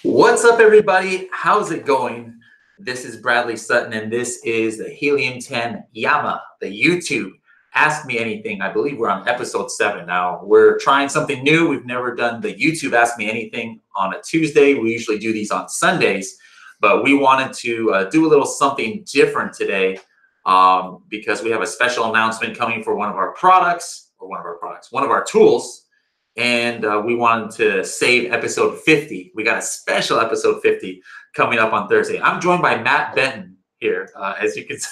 What's up, everybody? How's it going? This is Bradley Sutton, and this is the Helium 10 YAMA, the YouTube Ask Me Anything. I believe we're on episode 7 now. We're trying something new. We've never done the YouTube Ask Me Anything on a Tuesday. We usually do these on Sundays, but we wanted to do a little something different today because we have a special announcement coming for one of our tools. And we wanted to save episode 50. We got a special episode 50 coming up on Thursday. I'm joined by Matt Benton here, as you can see.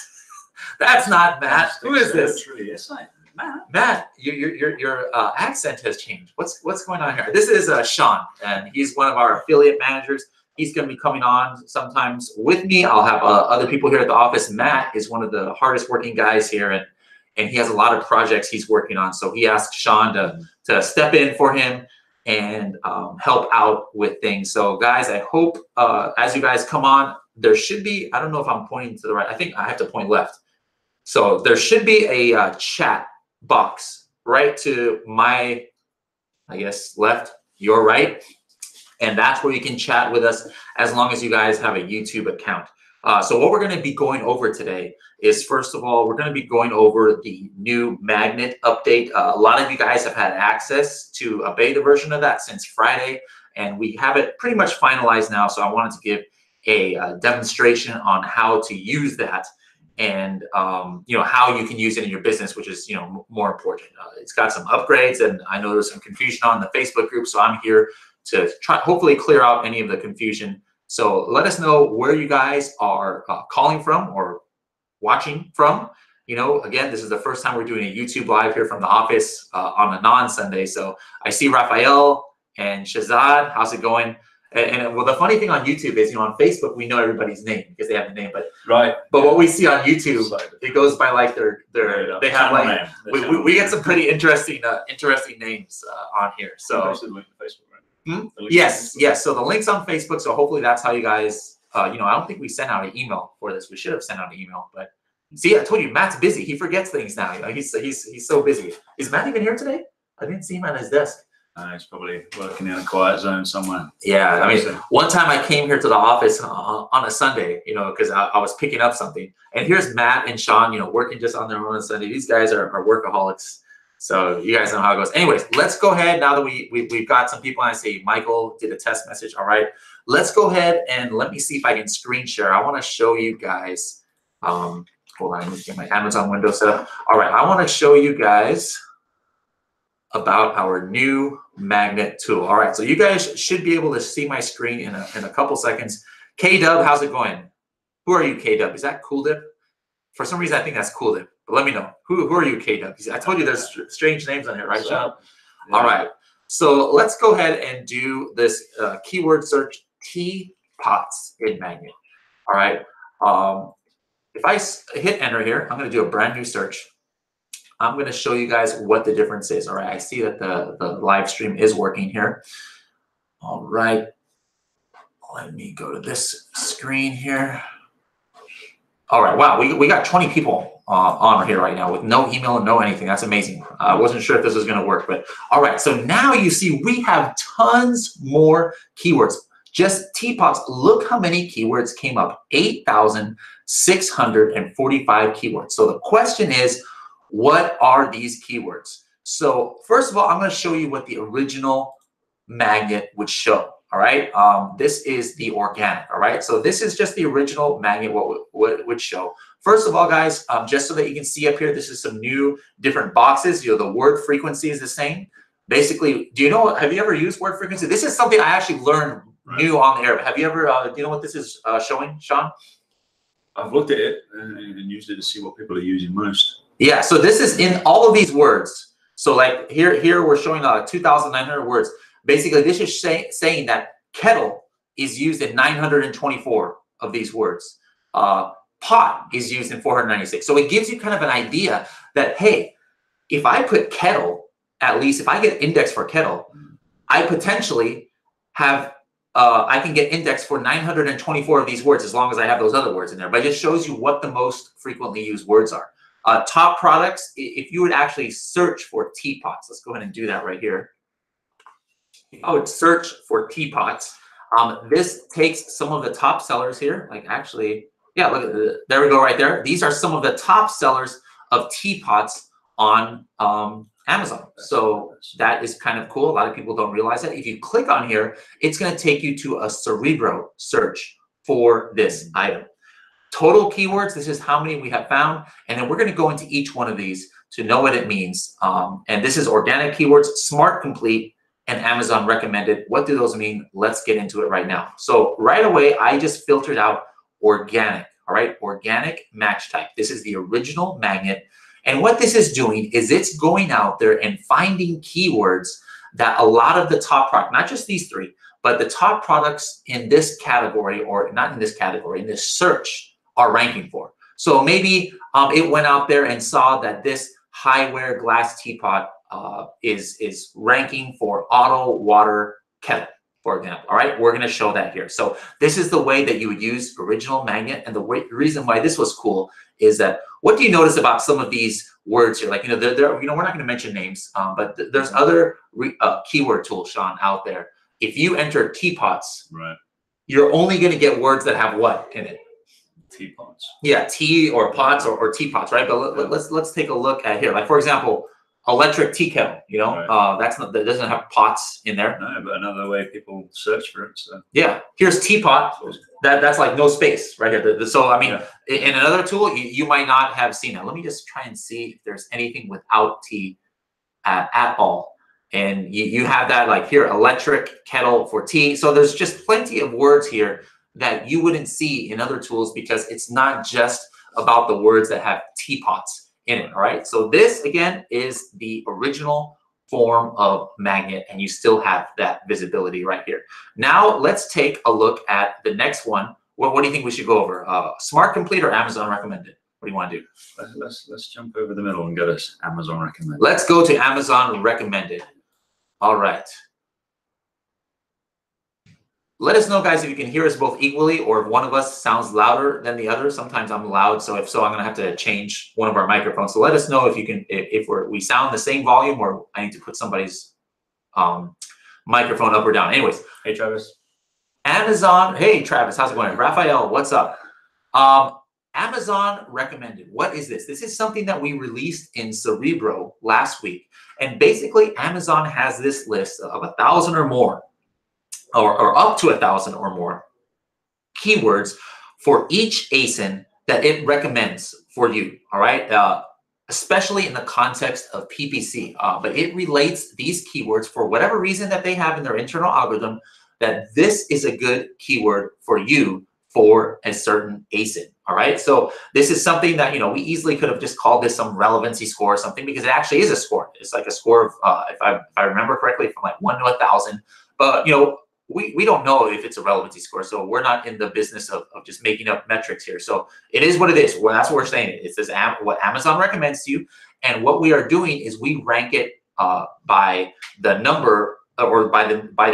That's not Matt. Who is this? Yes, Matt. Matt, your accent has changed. What's going on here? This is Sean, and he's one of our affiliate managers. He's going to be coming on sometimes with me. I'll have other people here at the office. Matt is one of the hardest working guys here, and he has a lot of projects he's working on. So he asked Sean to step in for him and help out with things. So guys, I hope as you guys come on, there should be, I don't know if I'm pointing to the right, I think I have to point left. So there should be a chat box right to my, I guess, left, your right. And that's where you can chat with us as long as you guys have a YouTube account. So what we're going to be going over today is, first of all, we're going to be going over the new magnet update. A lot of you guys have had access to a beta version of that since Friday, and we have it pretty much finalized now. So I wanted to give a demonstration on how to use that and how you can use it in your business, which is more important. It's got some upgrades, and I know there's some confusion on the Facebook group, so I'm here to try hopefully clear out any of the confusion. So let us know where you guys are calling from or watching from. Again, this is the first time we're doing a YouTube live here from the office on a non-Sunday. So I see Raphael and Shazad. How's it going? And well, the funny thing on YouTube is, on Facebook, we know everybody's name because they have the name. But what we see on YouTube, it goes by like they have like, we get some pretty interesting names on here. So. Yes. So the link's on Facebook. So hopefully that's how you guys, I don't think we sent out an email for this. We should have sent out an email, but see, I told you, Matt's busy. He forgets things now. He's so busy. Is Matt even here today? I didn't see him at his desk. He's probably working in a quiet zone somewhere. Yeah. I mean, one time I came here to the office on a Sunday, because I was picking up something, and here's Matt and Sean, working just on their own on Sunday. These guys are workaholics. So you guys know how it goes. Anyways, let's go ahead now that we've got some people. I see Michael did a test message. All right, let's go ahead and let me see if I can screen share. I want to show you guys. Hold on, let me get my Amazon window set up. All right, I want to show you guys about our new magnet tool. All right, so you guys should be able to see my screen in a couple seconds. K-Dub, how's it going? Who are you, K-Dub? Is that Cool Dip? For some reason, I think that's Cool Dip. But let me know. Who are you, K-Dub? I told you there's strange names on here, right, Sean? Yeah. All right. So let's go ahead and do this keyword search, teapots in magnet. All right. If I hit enter here, I'm going to do a brand new search. I'm going to show you guys what the difference is. All right. I see that the live stream is working here. All right. Let me go to this screen here. All right, wow, we got 20 people on here right now with no email and no anything. That's amazing. I wasn't sure if this was going to work, but all right. So now you see we have tons more keywords. Just teapots. Look how many keywords came up. 8,645 keywords. So the question is, what are these keywords? So first of all, I'm going to show you what the original magnet would show. All right, this is the organic. All right, so this is just the original magnet, what would show. First of all, guys, just so that you can see up here, this is some new different boxes. The word frequency is the same. Basically, have you ever used word frequency? This is something I actually learned new on the air. Have you ever, do you know what this is showing, Sean? I've looked at it and used it to see what people are using most. Yeah, so this is in all of these words. So like here we're showing 2,900 words. Basically, this is saying that kettle is used in 924 of these words. Pot is used in 496. So it gives you kind of an idea that, hey, if I put kettle, at least if I get indexed for kettle, I potentially have, I can get indexed for 924 of these words as long as I have those other words in there. But it just shows you what the most frequently used words are. Top products, if you would actually search for teapots, let's go ahead and do that right here. I would search for teapots. This takes some of the top sellers here, like actually, yeah, look at there we go right there. These are some of the top sellers of teapots on Amazon. So that is kind of cool. A lot of people don't realize that. If you click on here, it's going to take you to a Cerebro search for this item. Total keywords, this is how many we have found. And then we're going to go into each one of these to know what it means. And this is organic keywords, smart, complete, and Amazon recommended. What do those mean? Let's get into it right now. So right away, I just filtered out organic, all right? Organic match type. This is the original magnet. And what this is doing is it's going out there and finding keywords that a lot of the top product, not just these three, but the top products in this category, or not in this category, in this search, are ranking for. So maybe it went out there and saw that this high-wear glass teapot is ranking for auto water kettle, for example. All right, we're going to show that here. So this is the way that you would use original magnet. And the reason why this was cool is that, what do you notice about some of these words here? Like, you know, we're not going to mention names, but there's other keyword tools, Sean, out there. If you enter teapots, right, you're only going to get words that have what in it? Teapots. Yeah, tea or pots or teapots, right? But let's take a look at here. Like, for example, electric tea kettle. You know, right. That doesn't have pots in there. No, but another way people search for it. So. Yeah, here's teapot. That's like no space right here. So I mean, in another tool, you might not have seen that. Let me just try and see if there's anything without tea at all. And you have that, like here, electric kettle for tea. So there's just plenty of words here that you wouldn't see in other tools, because it's not just about the words that have teapots in it, all right? So this, again, is the original form of magnet, and you still have that visibility right here. Now, let's take a look at the next one. What do you think we should go over? Smart Complete or Amazon recommended? What do you want to do? Let's jump over the middle and get us Amazon recommended. Let's go to Amazon recommended. All right. Let us know, guys, if you can hear us both equally, or if one of us sounds louder than the other. Sometimes I'm loud, so if so, I'm going to have to change one of our microphones. So let us know if you can, if we sound the same volume, or I need to put somebody's microphone up or down. Anyways, hey Travis. Amazon. Hey Travis, how's it going? Raphael, what's up? Amazon recommended. What is this? This is something that we released in Cerebro last week, and basically Amazon has this list of 1,000 or more. Or up to 1,000 or more keywords for each ASIN that it recommends for you, all right? Especially in the context of PPC. But it relates these keywords for whatever reason that they have in their internal algorithm, that this is a good keyword for you for a certain ASIN, all right? So this is something that, you know, we easily could have just called this some relevancy score or something, because it actually is a score. It's like a score of, if I remember correctly, from like 1 to 1,000. But, you know, we don't know if it's a relevancy score, so we're not in the business of just making up metrics here. So it is what it is. Well, that's what we're saying. It says what Amazon recommends to you, and what we are doing is we rank it by the number, or by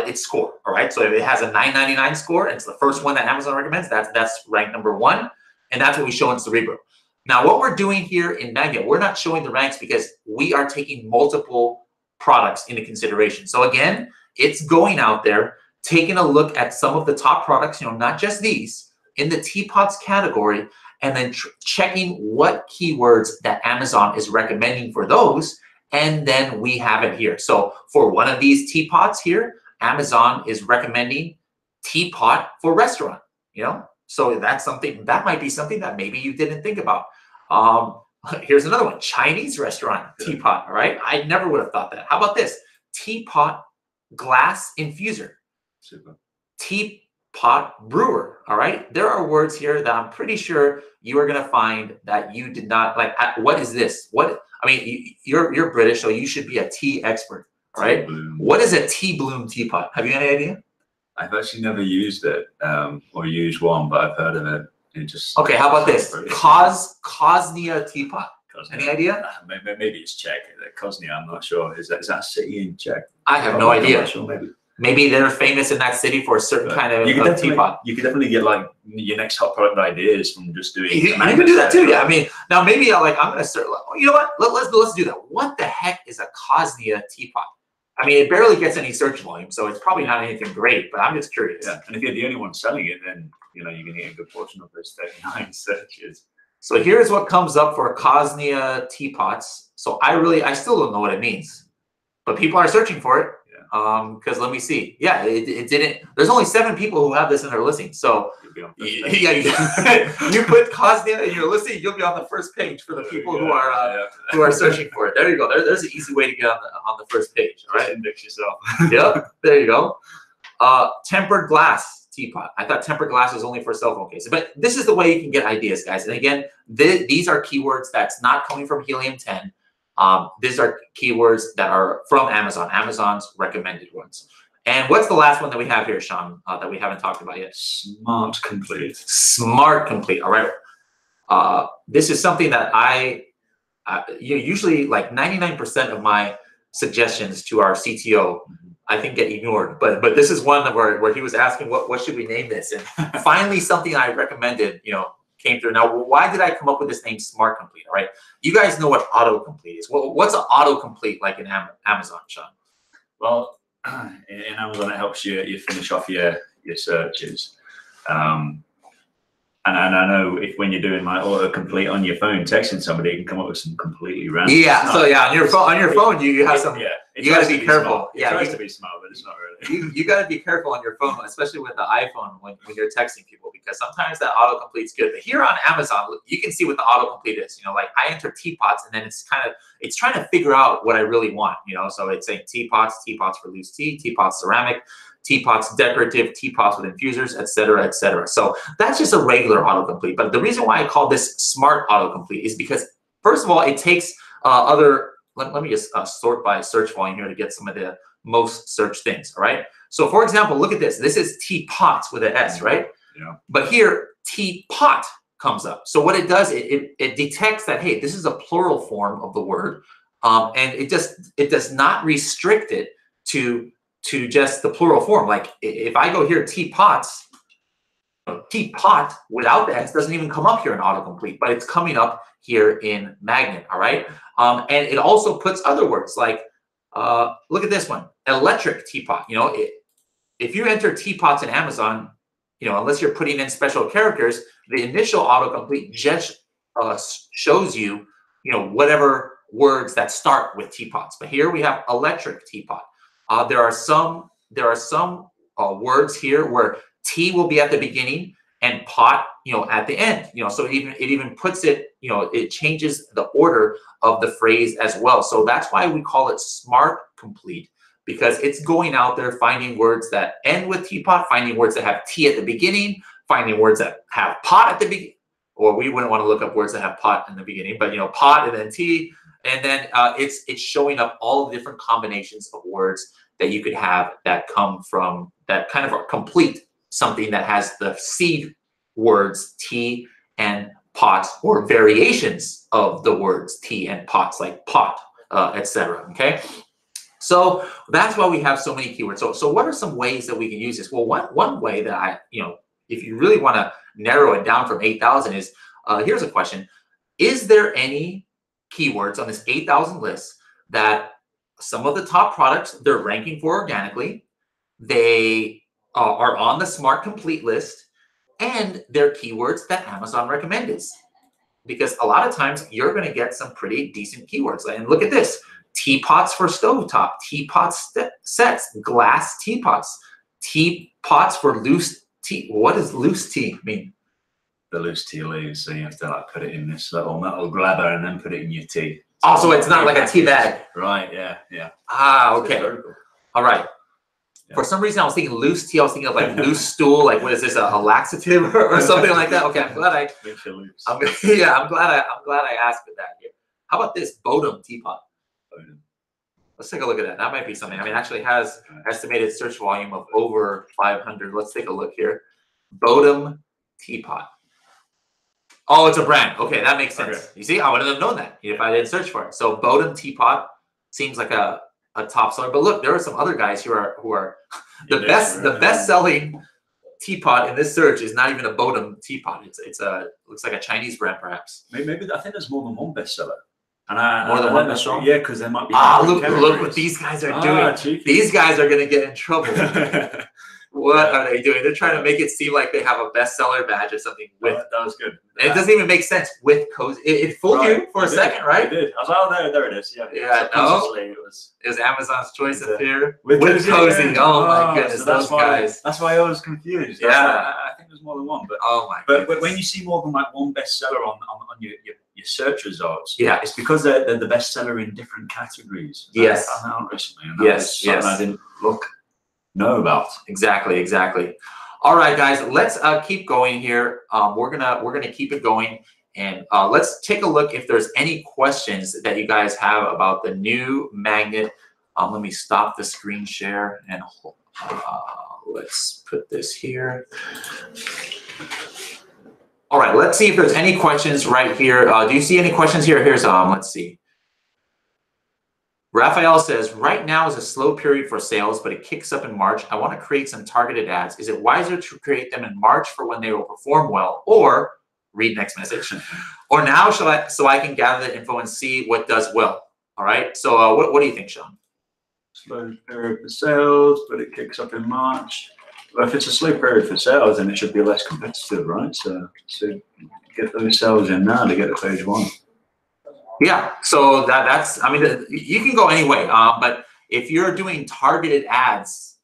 its score. All right. So if it has a 999 score, and it's the first one that Amazon recommends, that's rank number 1, and that's what we show in Cerebro. Now, what we're doing here in Magnet, we're not showing the ranks because we are taking multiple products into consideration. So again, it's going out there, taking a look at some of the top products, you know, not just these, in the teapots category, and then checking what keywords that Amazon is recommending for those, and then we have it here. So for one of these teapots here, Amazon is recommending teapot for restaurant, you know? So that's something, that might be something that maybe you didn't think about. Here's another one, Chinese restaurant teapot, all right? I never would have thought that. How about this? Teapot glass infuser. Super. Teapot brewer, all right? There are words here that I'm pretty sure you are going to find that you did not, like, what is this? What, I mean, you're British, so you should be a tea expert, all right? What is a tea bloom teapot? Have you any idea? I've actually never used it, or used one, but I've heard of it. It just, okay, how about this? Cosnia teapot. Cosnia. Any idea? Maybe it's Czech. Cosnia, I'm not sure. Is that a city in Czech? I have no idea. I'm not sure, maybe they're famous in that city for a certain kind of teapot. You could definitely get like your next hot product ideas from just doing. You can do that too, yeah. I mean, now maybe I'm gonna start. You know what? Let's do that. What the heck is a Cosnia teapot? I mean, it barely gets any search volume, so it's probably not anything great, but I'm just curious. Yeah, and if you're the only one selling it, then you're going to get a good portion of those 39 searches. So here's what comes up for Cosnia teapots. So I still don't know what it means, but people are searching for it. Because let me see. Yeah, it didn't. There's only 7 people who have this in their listing. So yeah, you put Cosnia in your listing, you'll be on the first page for the people who are searching for it. There you go. There's an easy way to get on the first page. All right, index yourself. Yep, there you go. Tempered glass teapot. I thought tempered glass was only for cell phone cases, but this is the way you can get ideas, guys. And again, these are keywords that's not coming from Helium 10. These are keywords that are from Amazon, Amazon's recommended ones. And what's the last one that we have here, Sean, that we haven't talked about yet? Smart complete. Smart complete. All right. This is something that usually like 99% of my suggestions to our CTO, I think get ignored. But this is one where he was asking, what should we name this? And finally, something I recommended, came through. Now, why did I come up with this name Smart Complete? All right. You guys know what autocomplete is. What's an autocomplete like in Amazon, Sean? Well, in Amazon, it helps you finish off your searches. And I know when you're doing like autocomplete on your phone, texting somebody, you can come up with some completely random. Yeah. So yeah, on your phone, you have some. Yeah. You got to be careful. It tries to be smart, but it's not really. You got to be careful on your phone, especially with the iPhone when you're texting people, because sometimes that autocomplete's good. But here on Amazon, you can see what the autocomplete is. Like I enter teapots, and then it's trying to figure out what I really want. So it's saying teapots for loose tea, teapots ceramic, teapots decorative, teapots with infusers, etc., etc. So that's just a regular autocomplete. But the reason why I call this smart autocomplete is because, first of all, it takes other. Let me just sort by search volume here to get some of the most searched things. All right. So for example, look at this. This is teapots with an S, right? Yeah. But here, teapot comes up. So what it does, it detects that, hey, this is a plural form of the word, and it does not restrict it to just the plural form. Like if I go here, teapots, teapot without the S doesn't even come up here in autocomplete, but it's coming up here in magnet. All right. And it also puts other words like, look at this one, electric teapot. If you enter teapots in Amazon, unless you're putting in special characters, the initial autocomplete just shows you, whatever words that start with teapots. But here we have electric teapot. There are some words here where T will be at the beginning and pot, at the end. So it even puts it, it changes the order of the phrase as well. So that's why we call it smart complete, because it's going out there finding words that end with teapot, finding words that have T at the beginning, finding words that have pot at the beginning, or we wouldn't want to look up words that have pot in the beginning, but pot and then T, and then it's showing up all the different combinations of words that you could have that come from that kind of complete something that has the seed words T and pot, or variations of the words T and pots, like pot, etc. Okay, so that's why we have so many keywords. So what are some ways that we can use this? Well, one way that if you really want to narrow it down from 8,000 is, here's a question: is there any keywords on this 8,000 list that some of the top products they're ranking for organically, they are on the Smart Complete list, and they're keywords that Amazon recommended? Because a lot of times you're going to get some pretty decent keywords. And look at this: teapots for stovetop, teapot sets, glass teapots, teapots for loose tea. What does loose tea mean? The loose tea leaves, so you have to put it in this little metal grabber and then put it in your tea. Oh, so it's not like a tea bag. Right, yeah. Ah, okay. All right. Yeah. For some reason, I was thinking loose tea. I was thinking of like loose stool. Like, what is this, a laxative or something like that? Okay, I'm glad I'm glad I asked for that here. How about this Bodum teapot? Bodum. Let's take a look at that. That might be something. I mean, it actually has estimated search volume of over 500. Let's take a look here. Bodum teapot. Oh, it's a brand. Okay, that makes sense. Okay. You see, I wouldn't have known that if I didn't search for it. So Bodum teapot seems like a top seller. But look, there are some other guys who are the best selling teapot in this search is not even a Bodum teapot. It's looks like a Chinese brand perhaps. Maybe I think there's more than one bestseller. And More than one best seller? Yeah, because there might be. Look what these guys are doing. Cheeky. These guys are gonna get in trouble. What are they doing? They're trying to make it seem like they have a bestseller badge or something. With that was good. And it doesn't even make sense with cozy. It fooled you for a second, right? It did. I was like, oh, there it is. Yeah. Yeah. No. It was Amazon's choice of fear with cozy. Yeah. Oh my goodness, so those guys. That's why I was confused. Yeah. I think there's more than one, but oh my. But when you see more than like one bestseller on your search results, yeah, it's because they're the bestseller in different categories. Yes. I found out recently. And yes. I didn't know about. Exactly. All right, guys, let's keep going here. We're gonna keep it going, and let's take a look if there's any questions that you guys have about the new magnet. Let me stop the screen share and let's put this here. All right, let's see if there's any questions right here. Do you see any questions here? Here's let's see. Raphael says, right now is a slow period for sales, but it kicks up in March. I want to create some targeted ads. Is it wiser to create them in March for when they will perform well, or read next message, or now so I can gather the info and see what does well? All right. So what do you think, Sean? Slow period for sales, but it kicks up in March. Well, if it's a slow period for sales, then it should be less competitive, right? So get those sales in now to get to page one. Yeah, so that's, I mean, you can go anyway, but if you're doing targeted ads,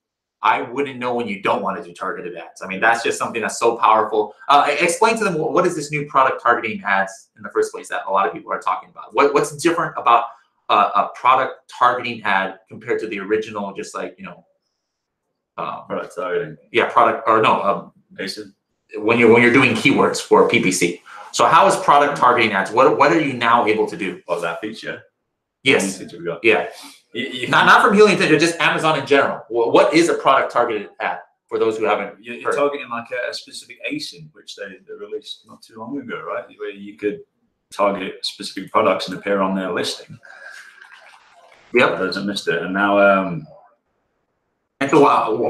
I wouldn't know when you don't want to do targeted ads. I mean, that's just something that's so powerful. Explain to them, what is this new product targeting ads in the first place that a lot of people are talking about? What's different about a product targeting ad compared to the original, just like, you know, product targeting. Yeah, ASIN. when you're doing keywords for PPC. So how is product targeting ads? What are you now able to do? What's that feature? Yes. Feature we got. Yeah. Not from Helium, just Amazon in general. What is a product targeted ad for those who haven't? You're targeting like a specific ASIN, which they released not too long ago, right? Where you could target specific products and appear on their listing. Yep. That doesn't miss it. And now. And so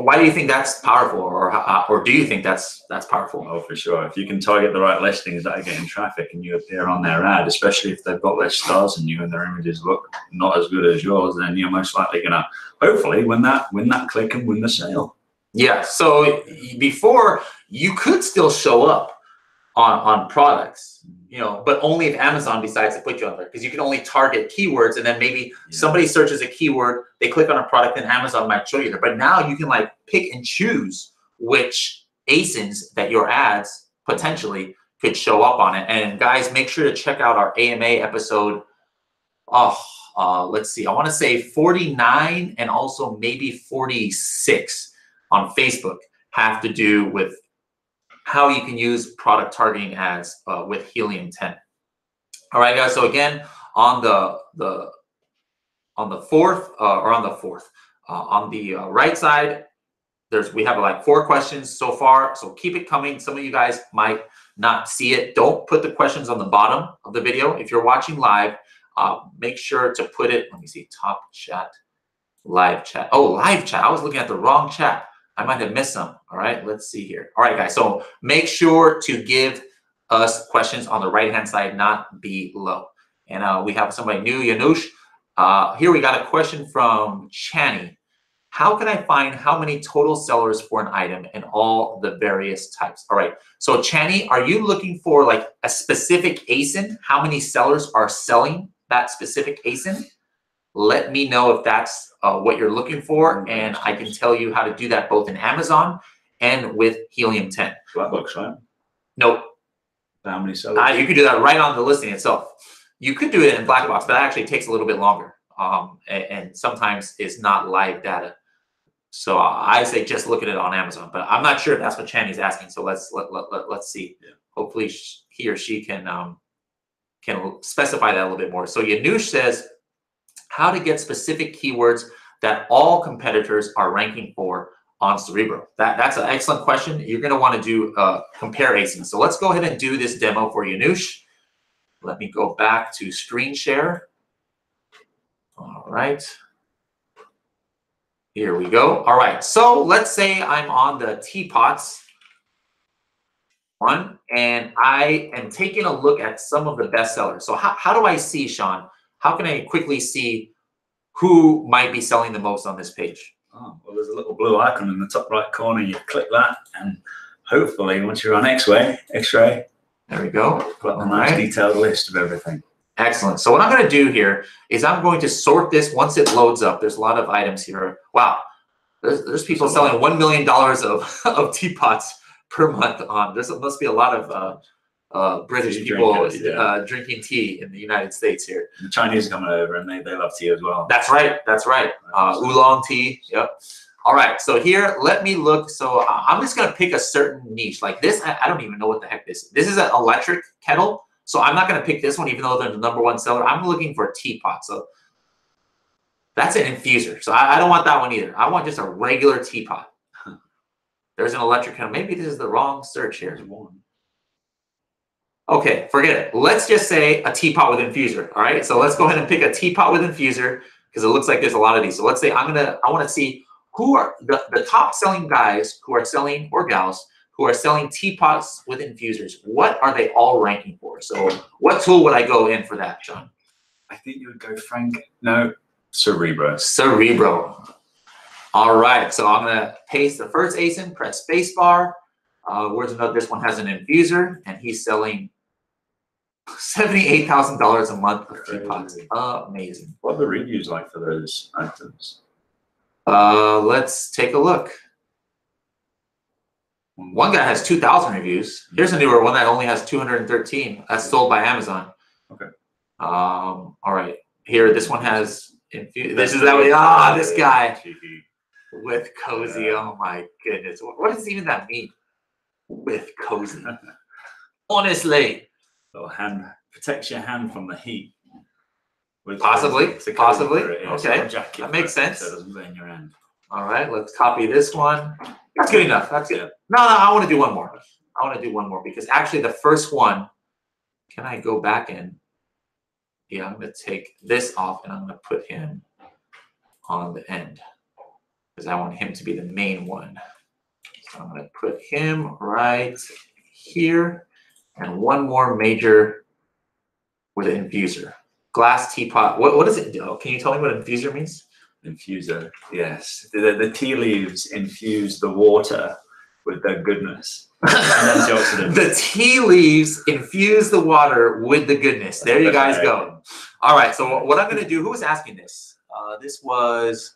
why do you think that's powerful, or do you think that's powerful? Oh, for sure. If you can target the right listings that are getting traffic and you appear on their ad, especially if they've got less stars than you and their images look not as good as yours, then you're most likely going to hopefully win that click and win the sale. Yeah. So before, you could still show up on products, you know, but only if Amazon decides to put you on there, because you can only target keywords, and then maybe somebody searches a keyword, they click on a product, and Amazon might show you there. But now you can like pick and choose which ASINs that your ads potentially could show up on it. And guys, make sure to check out our AMA episode. Let's see, I want to say 49 and also maybe 46 on Facebook have to do with how you can use product targeting ads with Helium 10. All right, guys. So again, on the right side, we have like 4 questions so far. So keep it coming. Some of you guys might not see it. Don't put the questions on the bottom of the video. If you're watching live, make sure to put it. Let me see. Top chat, live chat. Oh, live chat. I was looking at the wrong chat. I might have missed some. All right, let's see here. All right, guys, so make sure to give us questions on the right-hand side, not below. And we have somebody new, Yanush. Here we got a question from Chani. How can I find how many total sellers for an item and all the various types? All right, so Chani, are you looking for like a specific ASIN? How many sellers are selling that specific ASIN? Let me know if that's what you're looking for, and I can tell you how to do that both in Amazon and with Helium 10. Black box, right? Nope. How many sellers? You could do that right on the listing itself. You could do it in black box, but that actually takes a little bit longer, and sometimes it's not live data. So I say just look at it on Amazon, but I'm not sure if that's what Chani's asking. So let's see. Yeah. Hopefully he or she can specify that a little bit more. So Yanush says, how to get specific keywords that all competitors are ranking for on Cerebro. That's an excellent question. You're going to want to do compare ASIN. So let's go ahead and do this demo for Yanush. Let me go back to screen share. All right. Here we go. All right. So let's say I'm on the teapots one, and I am taking a look at some of the best sellers. So how do I see, Sean, how can I quickly see who might be selling the most on this page? Oh, well, there's a little blue icon in the top right corner. You click that, and hopefully, once you're on X-ray, there we go. Got a nice detailed list of everything. Excellent. So what I'm going to do here is I'm going to sort this once it loads up. There's a lot of items here. Wow. There's people selling $1 million of teapots per month on. There must be a lot of British people drinking tea in the United States here. The Chinese are coming over and they love tea as well. That's right. That's right. Oolong tea. Yep. All right. So here, let me look. So I'm just going to pick a certain niche like this. I don't even know what the heck this is. This is an electric kettle. So I'm not going to pick this one, even though they're the #1 seller. I'm looking for a teapot. So that's an infuser. So I don't want that one either. I want just a regular teapot. There's an electric kettle. Maybe this is the wrong search here. Okay, forget it. Let's just say a teapot with infuser. All right. So let's go ahead and pick a teapot with infuser because it looks like there's a lot of these. So let's say I want to see who are the top selling guys who are selling, or gals, who are selling teapots with infusers. What are they all ranking for? So what tool would I go in for that, John? I think you would go Cerebro. Cerebro. All right, so I'm gonna paste the first ASIN, press spacebar. Where's another? This one has an infuser, and he's selling $78,000 a month for teapots. Amazing. What are the reviews like for those items? Let's take a look. One guy has 2,000 reviews. Here's a newer one that only has 213. That's sold by Amazon. Okay. All right. Here, this one has. This is that way. This guy with cozy. Oh my goodness. What does even that mean? With cozy. Honestly. So hand protects your hand from the heat. Possibly. Okay. Jacket, that makes sense. So it doesn't burn your hand. All right. Let's copy this one. That's good enough. That's good. No, I want to do one more. I want to do one more because actually the first one, can I go back in? Yeah, I'm going to take this off and I'm going to put him on the end because I want him to be the main one. So I'm going to put him right here and one more major with an infuser. Glass teapot. What does it do? Can you tell me what infuser means? Infuser, yes. The tea leaves infuse the water with their goodness. The tea leaves infuse the water with the goodness. There you guys go. All right. So what I'm going to do? Who was asking this? This was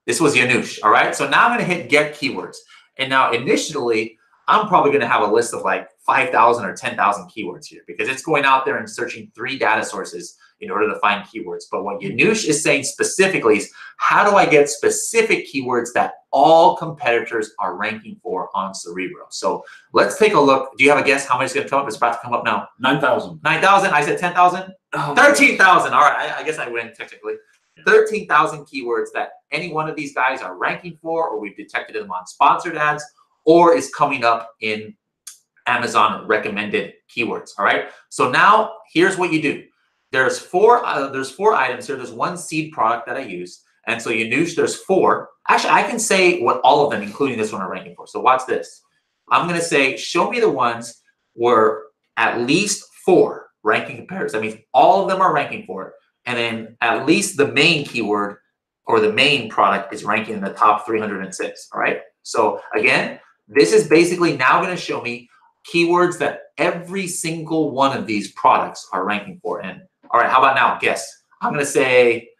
Yanush. All right. So now I'm going to hit get keywords. And now initially, I'm probably going to have a list of like 5,000 or 10,000 keywords here because it's going out there and searching 3 data sources in order to find keywords. But what Yanush is saying specifically is, how do I get specific keywords that all competitors are ranking for on Cerebro? So let's take a look. Do you have a guess how much is going to come up? It's about to come up now. 9,000. 9,000. I said 10,000. 13,000. All right. I guess I win technically. 13,000 keywords that any one of these guys are ranking for, or we've detected them on sponsored ads, or is coming up in Amazon recommended keywords. All right. So now here's what you do. There's four items here. There's one seed product that I use. And so Yanush, there's 4. Actually, I can say what all of them, including this one, are ranking for. So watch this. I'm going to say, show me the ones where at least 4 ranking compares. That means all of them are ranking for it. And then at least the main keyword or the main product is ranking in the top 306. All right. So again, this is basically now going to show me keywords that every single one of these products are ranking for. And all right, how about now? Guess. I'm going to say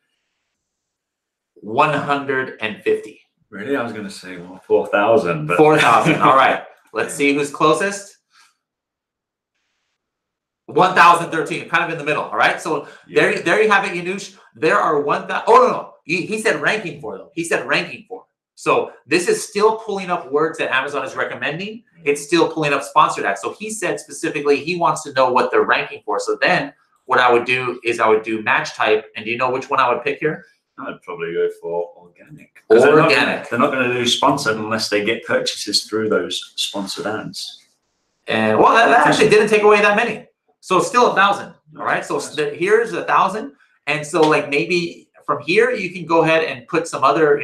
150. Really? I was going to say 4,000. 4,000. All right. Let's see who's closest. 1,013, kind of in the middle. All right. So there you have it, Yanush. There are 1,000. Oh, no. He said ranking for, though. He said ranking for. So this is still pulling up words that Amazon is recommending. It's still pulling up sponsored ads. So he said specifically he wants to know what they're ranking for. So then what I would do is I would do match type. And do you know which one I would pick here? I'd probably go for organic. Organic. They're not going to do sponsored unless they get purchases through those sponsored ads. And well, that actually didn't take away that many. So still 1,000. All right. So here's 1,000. And so like maybe from here, you can go ahead and put some other,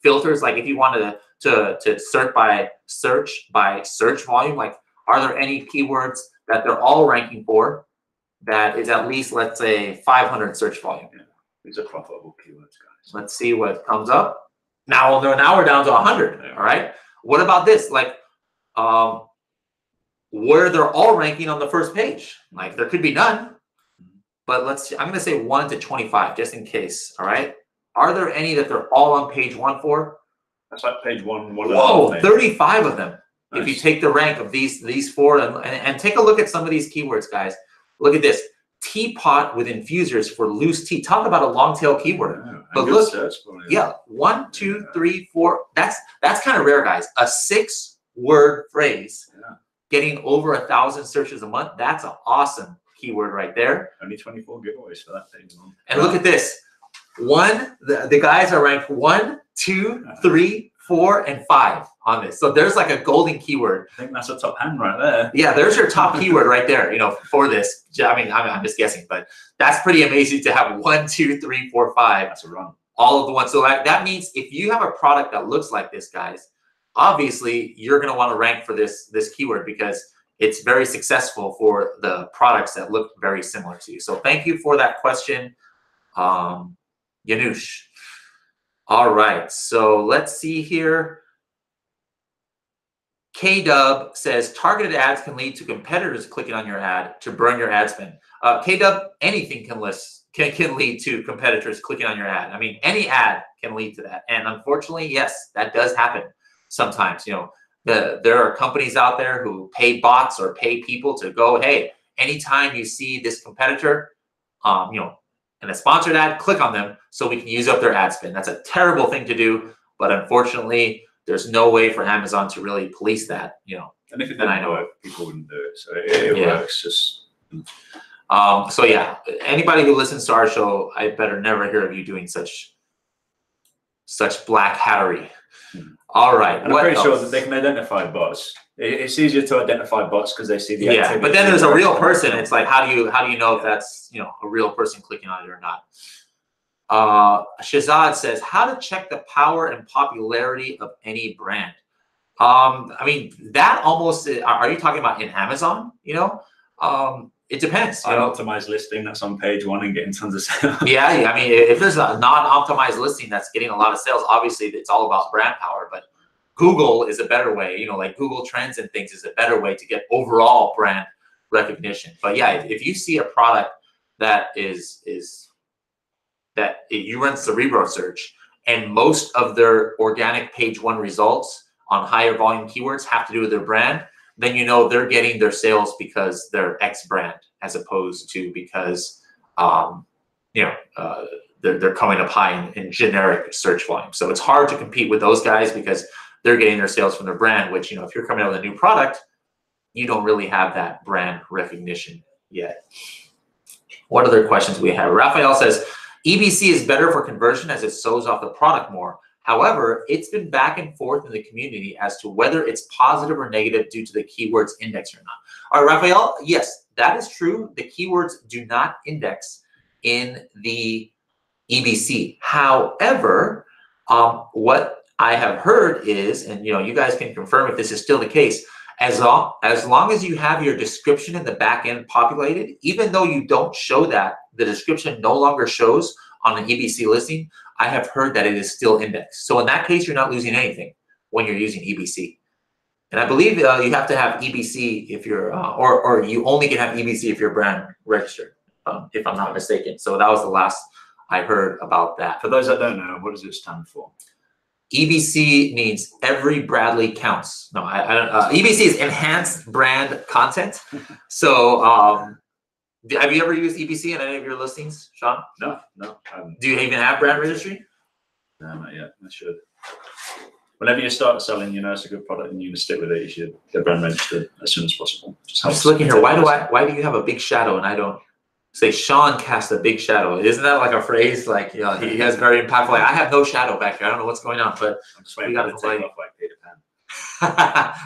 filters. Like if you wanted to search by search volume, like are there any keywords that they're all ranking for? that is at least, let's say, 500 search volume. Yeah. These are profitable keywords, guys. Let's see what comes up. Now we're down to 100. Yeah. All right. What about this? Like, where they're all ranking on the first page. Like, there could be none, but I'm going to say 1 to 25 just in case. All right. Are there any that they're all on page 1 for? That's like page 1. Whoa, 35 of them. Nice. If you take the rank of these 4 and take a look at some of these keywords, guys. Look at this. Teapot with infusers for loose tea. Talk about a long tail keyword. Yeah, but look, yeah, 1, 2, 3, 4. That's kind of rare, guys. A 6-word phrase getting over 1,000 searches a month. That's an awesome keyword right there. Only 24 giveaways for that page. And look at this. The guys are ranked 1, 2, 3, 4, and 5 on this. So there's like a golden keyword. I think that's a top hand right there. Yeah, there's your top keyword right there, for this. I mean, I'm just guessing, but that's pretty amazing to have 1, 2, 3, 4, 5. That's a run. All of the ones. So that means if you have a product that looks like this, guys, obviously you're going to want to rank for this keyword because it's very successful for the products that look very similar to you. So thank you for that question, Yanush. All right, so let's see here. K-Dub says targeted ads can lead to competitors clicking on your ad to burn your ad spend. K-Dub, anything can lead to competitors clicking on your ad. I mean, any ad can lead to that. And unfortunately, yes, that does happen sometimes. There are companies out there who pay bots or pay people to go, hey, anytime you see this competitor, in a sponsored ad, click on them so we can use up their ad spend. That's a terrible thing to do, but unfortunately, there's no way for Amazon to really police that. And if it didn't work, people wouldn't do it. So it works. Just. So yeah, anybody who listens to our show, I better never hear of you doing such black hattery. All right. And I'm pretty sure that they can identify bots. It's easier to identify bots because they see the activity. Yeah, but then there's a real person. It's like, how do you know if that's a real person clicking on it or not? Shazad says, how to check the power and popularity of any brand. I mean, that almost, are you talking about in Amazon? It depends. Optimized listing that's on page 1 and getting tons of sales. Yeah, I mean, if there's a non-optimized listing that's getting a lot of sales, obviously it's all about brand power. But Google is a better way. Like Google Trends and things is a better way to get overall brand recognition. But yeah, if you see a product that that you run Cerebro search and most of their organic page 1 results on higher volume keywords have to do with their brand, then they're getting their sales because they're X brand as opposed to because they're coming up high in generic search volume. So it's hard to compete with those guys because they're getting their sales from their brand, which if you're coming out with a new product, you don't really have that brand recognition yet. What other questions we have? Raphael says, EBC is better for conversion as it shows off the product more. However, it's been back and forth in the community as to whether it's positive or negative due to the keywords index or not. All right, Raphael, yes, that is true. The keywords do not index in the EBC. However, what I have heard is, and you guys can confirm if this is still the case, as long as you have your description in the back end populated, even though you don't show that, the description no longer shows on an EBC listing, I have heard that it is still indexed. So in that case, you're not losing anything when you're using EBC. And I believe you have to have EBC if you're, or you only can have EBC if you're brand registered, if I'm not mistaken. So that was the last I heard about that. For those that don't know, what does it stand for? EBC means every Bradley counts. No, I don't. EBC is enhanced brand content. So, have you ever used EBC in any of your listings, Sean? No. Do you even have brand registry? No, not yet. I should. Whenever you start selling, it's a good product and you're gonna stick with it, you should get brand registered as soon as possible. I'm just looking here. Why do you have a big shadow and I don't? Say Sean cast a big shadow. Isn't that like a phrase? Like, he has very impactful. Like, I have no shadow back here. I don't know what's going on, but I'm just waiting for the take off like Peter Pan.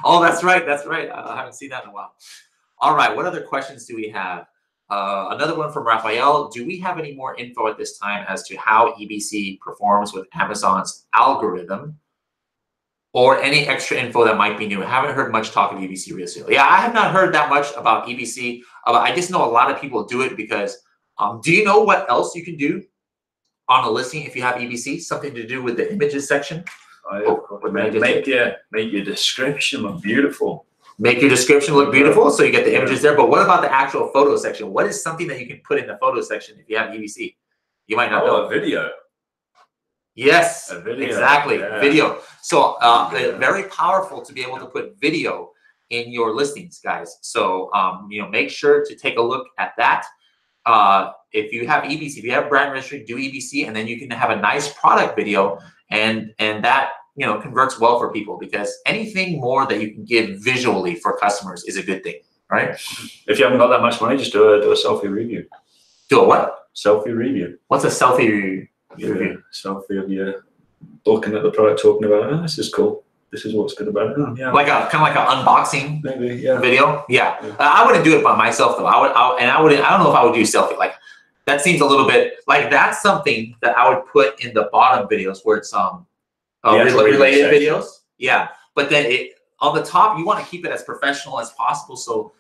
Oh, that's right. That's right. I haven't seen that in a while. All right. What other questions do we have? Another one from Raphael. Do we have any more info at this time as to how EBC performs with Amazon's algorithm? or any extra info that might be new. I haven't heard much talk of EBC recently. Yeah, I have not heard that much about EBC. I just know a lot of people do it because, do you know what else you can do on a listing if you have EBC? Something to do with the images section? Make your description look beautiful. Make your description look beautiful, so you get the images there. But what about the actual photo section? What is something that you can put in the photo section if you have EBC? You might not know. A video. Yes, a video. Exactly, video. So very powerful to be able to put video in your listings, guys. So you know, make sure to take a look at that. If you have EBC, if you have brand registry, do EBC, and then you can have a nice product video, and that, you know, converts well for people, because anything more that you can give visually for customers is a good thing, right? If you haven't got that much money, just do a selfie review. Do a what? Selfie review. What's a selfie review? Selfie of you looking at the product, talking about, oh, this is cool. This is what's good about it. Oh, yeah. Like a kind of like an unboxing video. Yeah. Yeah. I wouldn't do it by myself though. I don't know if I would do selfie. Like that seems a little bit like that's something that I would put in the bottom videos where it's related videos. Yeah. But then on the top, you want to keep it as professional as possible. So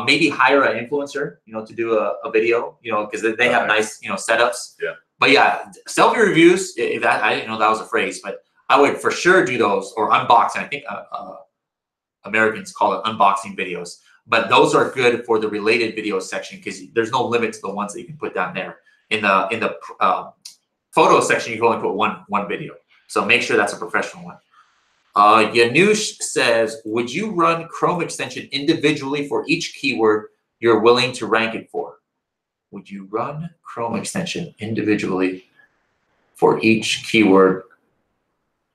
maybe hire an influencer, you know, to do a video, you know, because they have nice, you know, setups. Yeah. But yeah, selfie reviews. If that, I didn't know that was a phrase, but I would for sure do those, or unboxing. I think Americans call it unboxing videos, but those are good for the related videos section because there's no limit to the ones that you can put down there. In the photo section, you can only put one video. So make sure that's a professional one. Yanush says, would you run Chrome extension individually for each keyword you're willing to rank it for? Would you run Chrome extension individually for each keyword?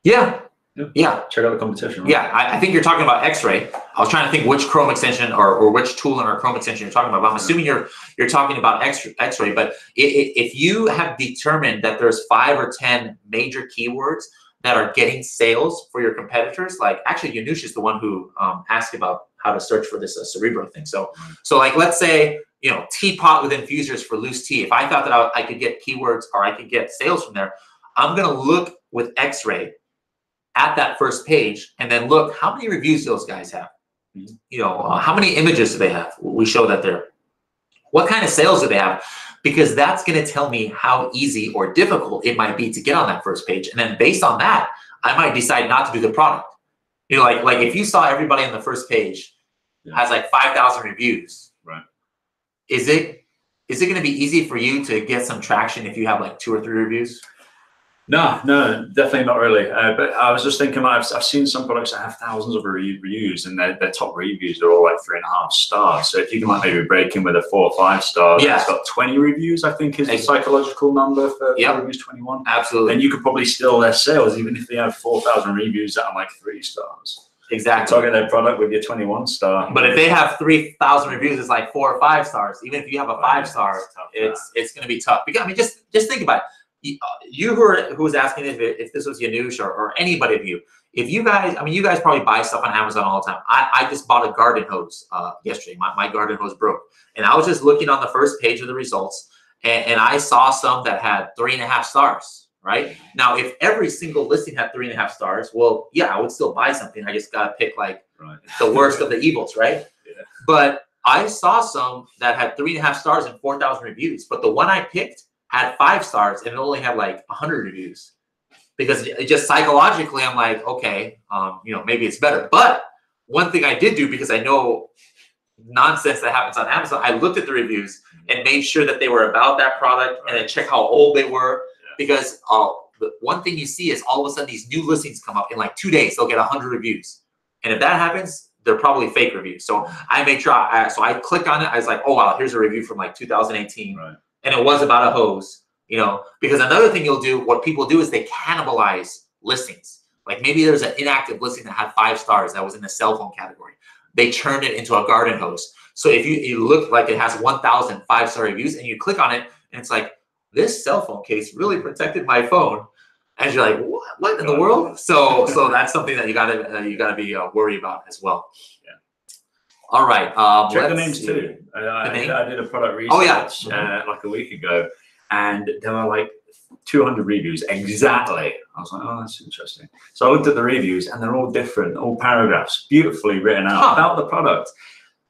Yeah. Check out the competition. Right? Yeah, I think you're talking about X-ray. I was trying to think which Chrome extension or which tool in our Chrome extension you're talking about. But I'm assuming you're talking about X-ray. But if you have determined that there's 5 or 10 major keywords that are getting sales for your competitors, like actually Yanush is the one who asked about how to search for this Cerebro thing. So like let's say, you know, teapot with infusers for loose tea. If I thought that I could get keywords or I could get sales from there, I'm gonna look with X-ray at that first page and then look how many reviews those guys have. You know, how many images do they have? We show that there. What kind of sales do they have? Because that's going to tell me how easy or difficult it might be to get on that first page. And then based on that, I might decide not to do the product. You know, like if you saw everybody on the first page has like 5,000 reviews, right? Is it going to be easy for you to get some traction if you have like 2 or 3 reviews? No, definitely not really. But I was just thinking, I've seen some products that have thousands of reviews, and their top reviews are all like 3.5 stars. So if you can like maybe break in with a 4 or 5 stars, it's got 20 reviews, I think is the psychological number for reviews, 21. Absolutely. Then you could probably steal their sales, even if they have 4,000 reviews that are like 3 stars. Exactly. Target their product with your 21 star. But if they have 3,000 reviews, it's like 4 or 5 stars. Even if you have a 5-star, it's going to be tough. Because I mean, just think about it. You who was asking if this was Yanush or anybody of you, if you guys, I mean, you guys probably buy stuff on Amazon all the time. I just bought a garden hose yesterday. My garden hose broke, and I was just looking on the first page of the results, and I saw some that had 3.5 stars. Right now, if every single listing had 3.5 stars, well, yeah, I would still buy something. I just gotta pick like the worst of the evils, right? Yeah. But I saw some that had 3.5 stars and 4,000 reviews, but the one I picked had 5 stars and it only had like 100 reviews, because it just psychologically I'm like, okay, you know, maybe it's better. But one thing I did do, because I know nonsense that happens on Amazon, I looked at the reviews and made sure that they were about that product, and then check how old they were, because the one thing you see is all of a sudden these new listings come up in like 2 days, they'll get 100 reviews, and if that happens, they're probably fake reviews. So I made sure so I clicked on it. I was like, oh wow, here's a review from like 2018. And it was about a hose, you know, because another thing you'll do, what people do is they cannibalize listings. Like maybe there's an inactive listing that had 5 stars that was in the cell phone category. They turned it into a garden hose. So if you look like it has 1,000 5-star reviews and you click on it and it's like, this cell phone case really protected my phone. And you're like, what in the world? So that's something that you gotta be worried about as well. All right. Check the names too. I did a product research like a week ago, and there were like 200 reviews exactly. I was like, oh, that's interesting. So I looked at the reviews, and they're all different, all paragraphs, beautifully written out about the product.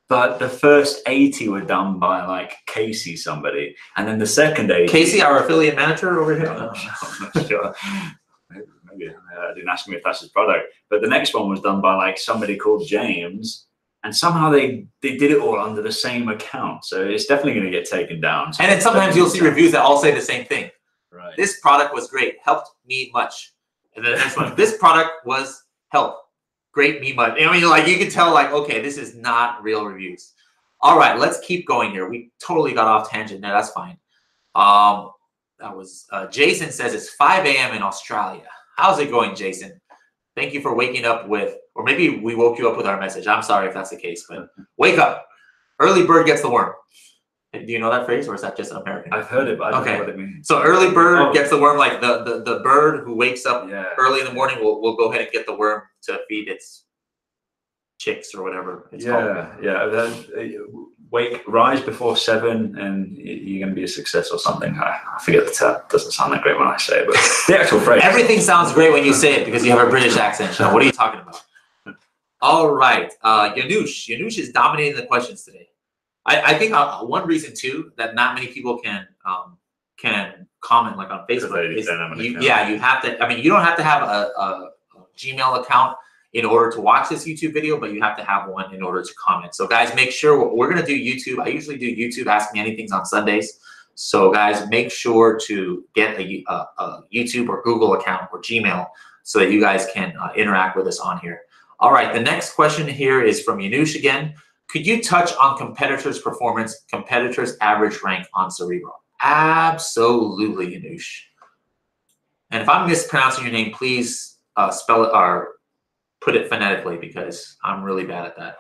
But the first 80 were done by like Casey somebody, and then the second 80. Casey, our affiliate manager over here. I'm not sure. Maybe I didn't ask him if that's his product. But the next one was done by like somebody called James, and somehow they did it all under the same account. So it's definitely going to get taken down. So and then sometimes you'll see reviews that all say the same thing. Right. This product was great, helped me much. And then the next one, this product was help. Great me much. I mean, like you can tell, like, okay, this is not real reviews. All right, let's keep going here. We totally got off tangent there. That's fine. That was Jason says it's 5 a.m. in Australia. How's it going, Jason? Thank you for waking up with, or maybe we woke you up with our message. I'm sorry if that's the case, but wake up. Early bird gets the worm. Do you know that phrase, or is that just American? I've heard it, but I don't know what it means. So early bird gets the worm, like the bird who wakes up early in the morning will go ahead and get the worm to feed its chicks or whatever it's called. Rise before 7 and you're going to be a success or something. I forget the term. Doesn't sound that great when I say it, but the actual phrase. Everything sounds great when you say it because you have a British accent. Sean. What are you talking about? All right. Yanush is dominating the questions today. I think one reason too that not many people can comment like on Facebook is you have to. I mean, you don't have to have a Gmail account in order to watch this YouTube video, but you have to have one in order to comment. So guys, make sure we're going to do YouTube. I usually do YouTube Ask Me Anything on Sundays. So guys, make sure to get a YouTube or Google account or Gmail so that you guys can interact with us on here. All right, the next question here is from Yanush again. Could you touch on competitors' performance, competitors' average rank on Cerebral? Absolutely, Yanush. And if I'm mispronouncing your name, please spell it or put it phonetically because I'm really bad at that.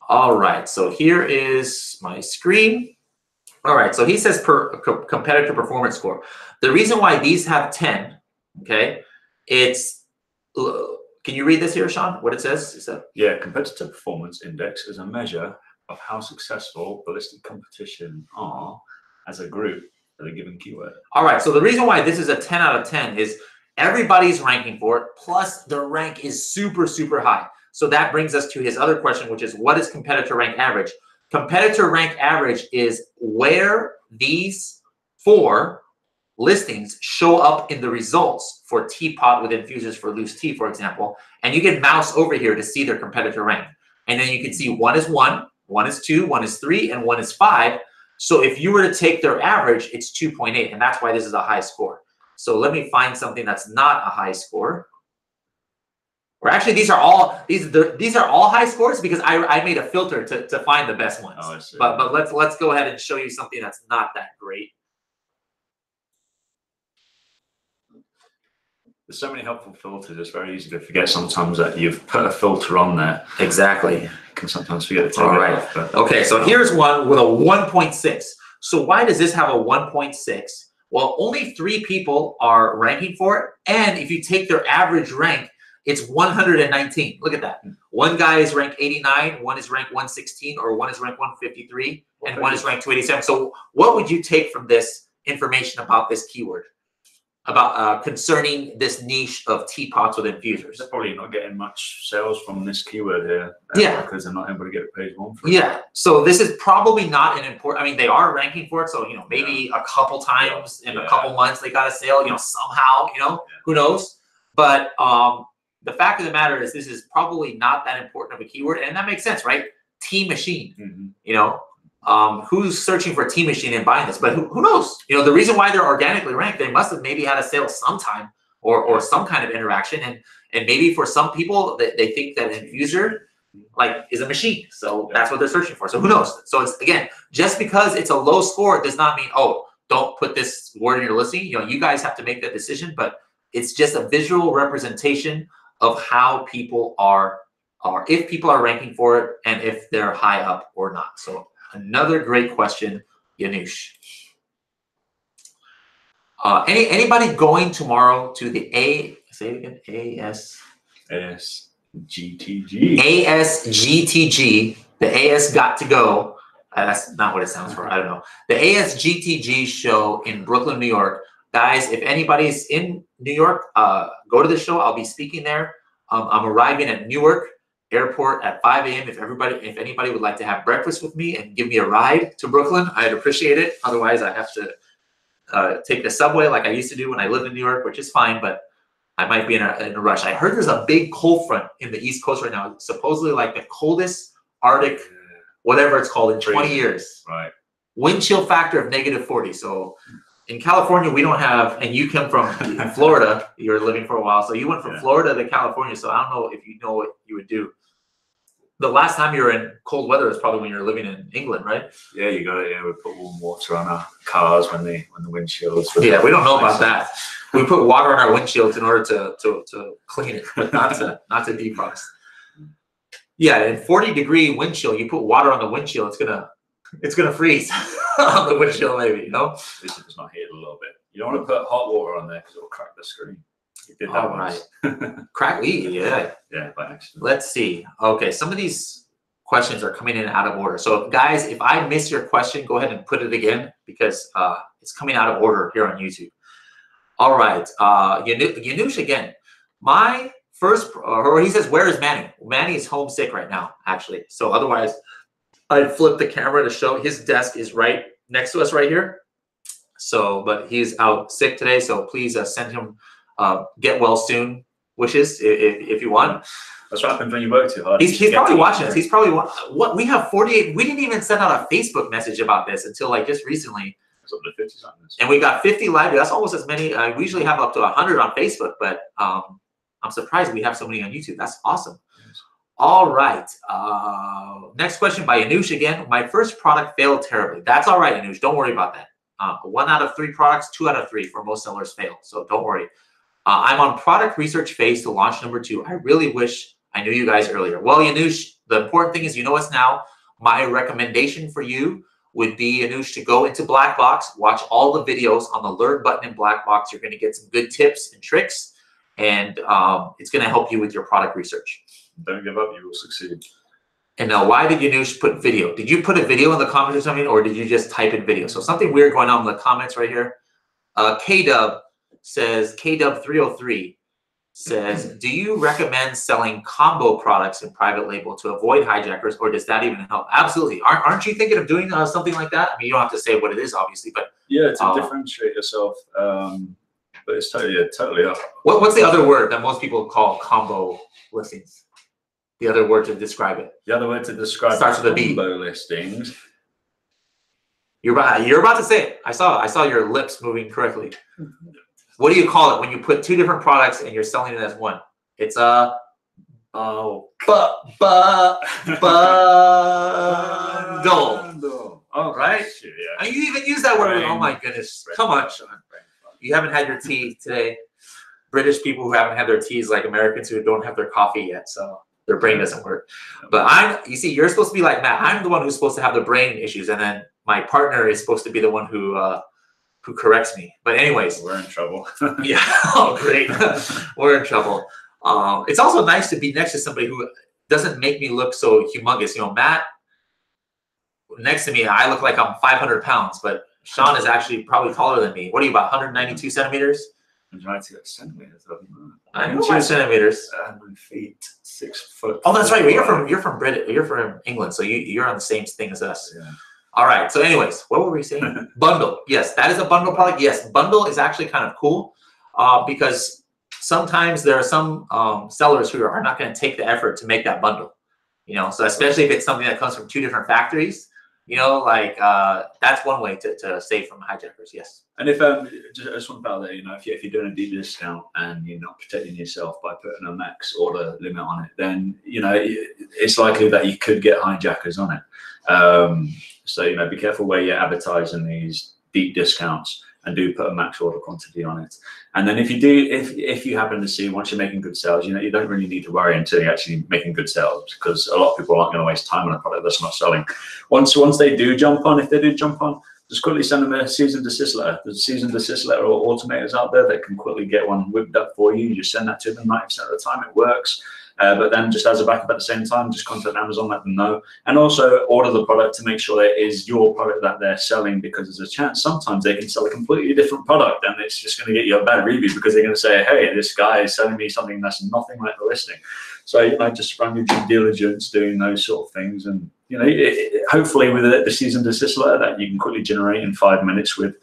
All right, so here is my screen. All right, so he says competitor performance score. The reason why these have 10, okay, it's, can you read this here, Sean, what it says? Yeah, competitor performance index is a measure of how successful ballistic competition are as a group for a given keyword. All right, so the reason why this is a 10 out of 10 is everybody's ranking for it, plus their rank is super, super high. So that brings us to his other question, which is what is competitor rank average? Competitor rank average is where these 4 listings show up in the results for teapot with infusers for loose tea, for example, and you can mouse over here to see their competitor rank. And then you can see 1 is 1, 1 is 2, 1 is 3, and 1 is 5. So if you were to take their average, it's 2.8, and that's why this is a high score. So let me find something that's not a high score. Or actually, these are all high scores because I made a filter to find the best ones. Oh, I see. But let's go ahead and show you something that's not that great. There's so many helpful filters. It's very easy to forget sometimes that you've put a filter on there. Exactly. You can sometimes forget to take All it right. off. But Okay, so here's one with a 1.6. So why does this have a 1.6? Well, only 3 people are ranking for it. And if you take their average rank, it's 119. Look at that. One guy is ranked 89, one is ranked 116, or one is ranked 153, and one is ranked 287. So what would you take from this information about this keyword? About concerning this niche of teapots with infusers? they're probably not getting much sales from this keyword here. Yeah. Because they're not able to get page 1 for it. Yeah. So this is probably not an important, I mean, they are ranking for it. So, maybe a couple times in a couple months they got a sale, somehow, who knows? But the fact of the matter is this is probably not that important of a keyword. And that makes sense, right? Tea machine, who's searching for a tea machine and buying this? But who knows? The reason why they're organically ranked, they must have maybe had a sale sometime or some kind of interaction. And maybe for some people, they think that an infuser is a machine. So that's what they're searching for. So who knows? So it's, again, just because it's a low score does not mean, oh, don't put this word in your listing. You guys have to make that decision. But it's just a visual representation of how people are if people are ranking for it and if they're high up or not. So another great question, Yanush. Anybody going tomorrow to the ASGTG. ASGTG. The AS got to go. That's not what it sounds for. I don't know. The ASGTG show in Brooklyn, New York. Guys, if anybody's in New York, go to the show. I'll be speaking there. I'm arriving at Newark Airport at 5 a.m. If anybody would like to have breakfast with me and give me a ride to Brooklyn, I'd appreciate it. Otherwise, I have to take the subway like I used to do when I lived in New York, which is fine, but I might be in a rush. I heard there's a big cold front in the East Coast right now. It's supposedly like the coldest Arctic, whatever it's called, in 20 years. Right. Wind chill factor of -40. So in California, we don't have, and you come from Florida, you were living for a while. So you went from Florida to California. So I don't know if you know what you would do. The last time you were in cold weather is probably when you were living in England, right? Yeah, you got it. Yeah, we put warm water on our cars when the wind chills. Yeah, we don't know about that. We put water on our windshields in order to clean it, but not to defrost. Yeah, in 40-degree wind chill, you put water on the windshield, it's gonna freeze on the windshield, maybe, you know? At least if it's not heated a little bit. You don't want to put hot water on there because it'll crack the screen. You did that once. Crack, yeah. Yeah, by accident. Let's see. Okay, some of these questions are coming in out of order. So guys, if I miss your question, go ahead and put it again because it's coming out of order here on YouTube. All right, Yanush again. My first, or he says, where is Manny? Manny is homesick right now, actually. So otherwise, I'd flip the camera to show his desk is right next to us right here. So, but he's out sick today. So please send him get well soon wishes if you want. That's what happens when you work too hard. He's probably watching us. He's probably what we have 48. We didn't even send out a Facebook message about this until like just recently. It's up to 50 something. And we got 50 live. That's almost as many. We usually have up to 100 on Facebook, but I'm surprised we have so many on YouTube. That's awesome. Yes. All right. Next question by Anush again. My first product failed terribly. That's all right, Anush. Don't worry about that. 1 out of 3 products, 2 out of 3 for most sellers fail. So don't worry. I'm on product research phase to launch number 2. I really wish I knew you guys earlier. Well, Anush, the important thing is you know us now. My recommendation for you would be, Anush, to go into Black Box, watch all the videos on the Learn button in Black Box. You're going to get some good tips and tricks, and it's going to help you with your product research. Don't give up, you will succeed. And now, why did Anush put video? Did you put a video in the comments or something, or did you just type in video? So something weird going on in the comments right here. K-Dub says, K-Dub303 says, do you recommend selling combo products in private label to avoid hijackers, or does that even help? Absolutely. Aren't you thinking of doing something like that? I mean, you don't have to say what it is, obviously, but yeah, to differentiate yourself. But it's totally up. What's the other word that most people call combo listings? The other word to describe it. The other word to describe starts with a B. Combo listings. You're about to say it. I saw your lips moving correctly. What do you call it when you put 2 different products and you're selling it as one? It's a bundle. Oh, right? Shit, yeah. And you even use that word. Oh my goodness. Come on, Sean. You haven't had your tea today. British people who haven't had their teas like Americans who don't have their coffee yet, so their brain doesn't work. But you see, you're supposed to be like Matt. I'm the one who's supposed to have the brain issues, and then my partner is supposed to be the one who corrects me. But anyways, we're in trouble. Yeah. Oh, great. We're in trouble. It's also nice to be next to somebody who doesn't make me look so humongous. You know, Matt, next to me, I look like I'm 500 pounds, but Sean is actually probably taller than me. What are you, about 192 centimeters? 192 centimeters. I know my centimeters. 7 feet, 6 foot. Oh, that's right. Well, you're from England, so you're on the same thing as us. Yeah. All right. So anyways, what were we saying? Bundle. Yes, that is a bundle product. Yes, bundle is actually kind of cool because sometimes there are some sellers who are not going to take the effort to make that bundle. You know, so especially if it's something that comes from 2 different factories, you know, like that's one way to save from hijackers. Yes. And if just one about there, you know, if you're doing a deep discount and you're not protecting yourself by putting a max order limit on it, then you know it's likely that you could get hijackers on it. So you know, be careful where you're advertising these deep discounts, and do put a max order quantity on it. And then if you do, if you happen to see once you're making good sales, you know, you don't really need to worry until you're actually making good sales, because a lot of people aren't going to waste time on a product that's not selling. Once they do jump on, if they do jump on, just quickly send them a cease and desist letter. There's a cease and desist letter or automators out there that can quickly get one whipped up for you. You just send that to them. 90% of the time it works. But then just as a backup at the same time, just contact Amazon, let them know. And also order the product to make sure that it is your product that they're selling, because there's a chance sometimes they can sell a completely different product and it's just going to get you a bad review because they're going to say, hey, this guy is selling me something that's nothing like the listing. So, you know, just run your due diligence doing those sort of things. And, you know, hopefully with the cease and desist letter that you can quickly generate in 5 minutes with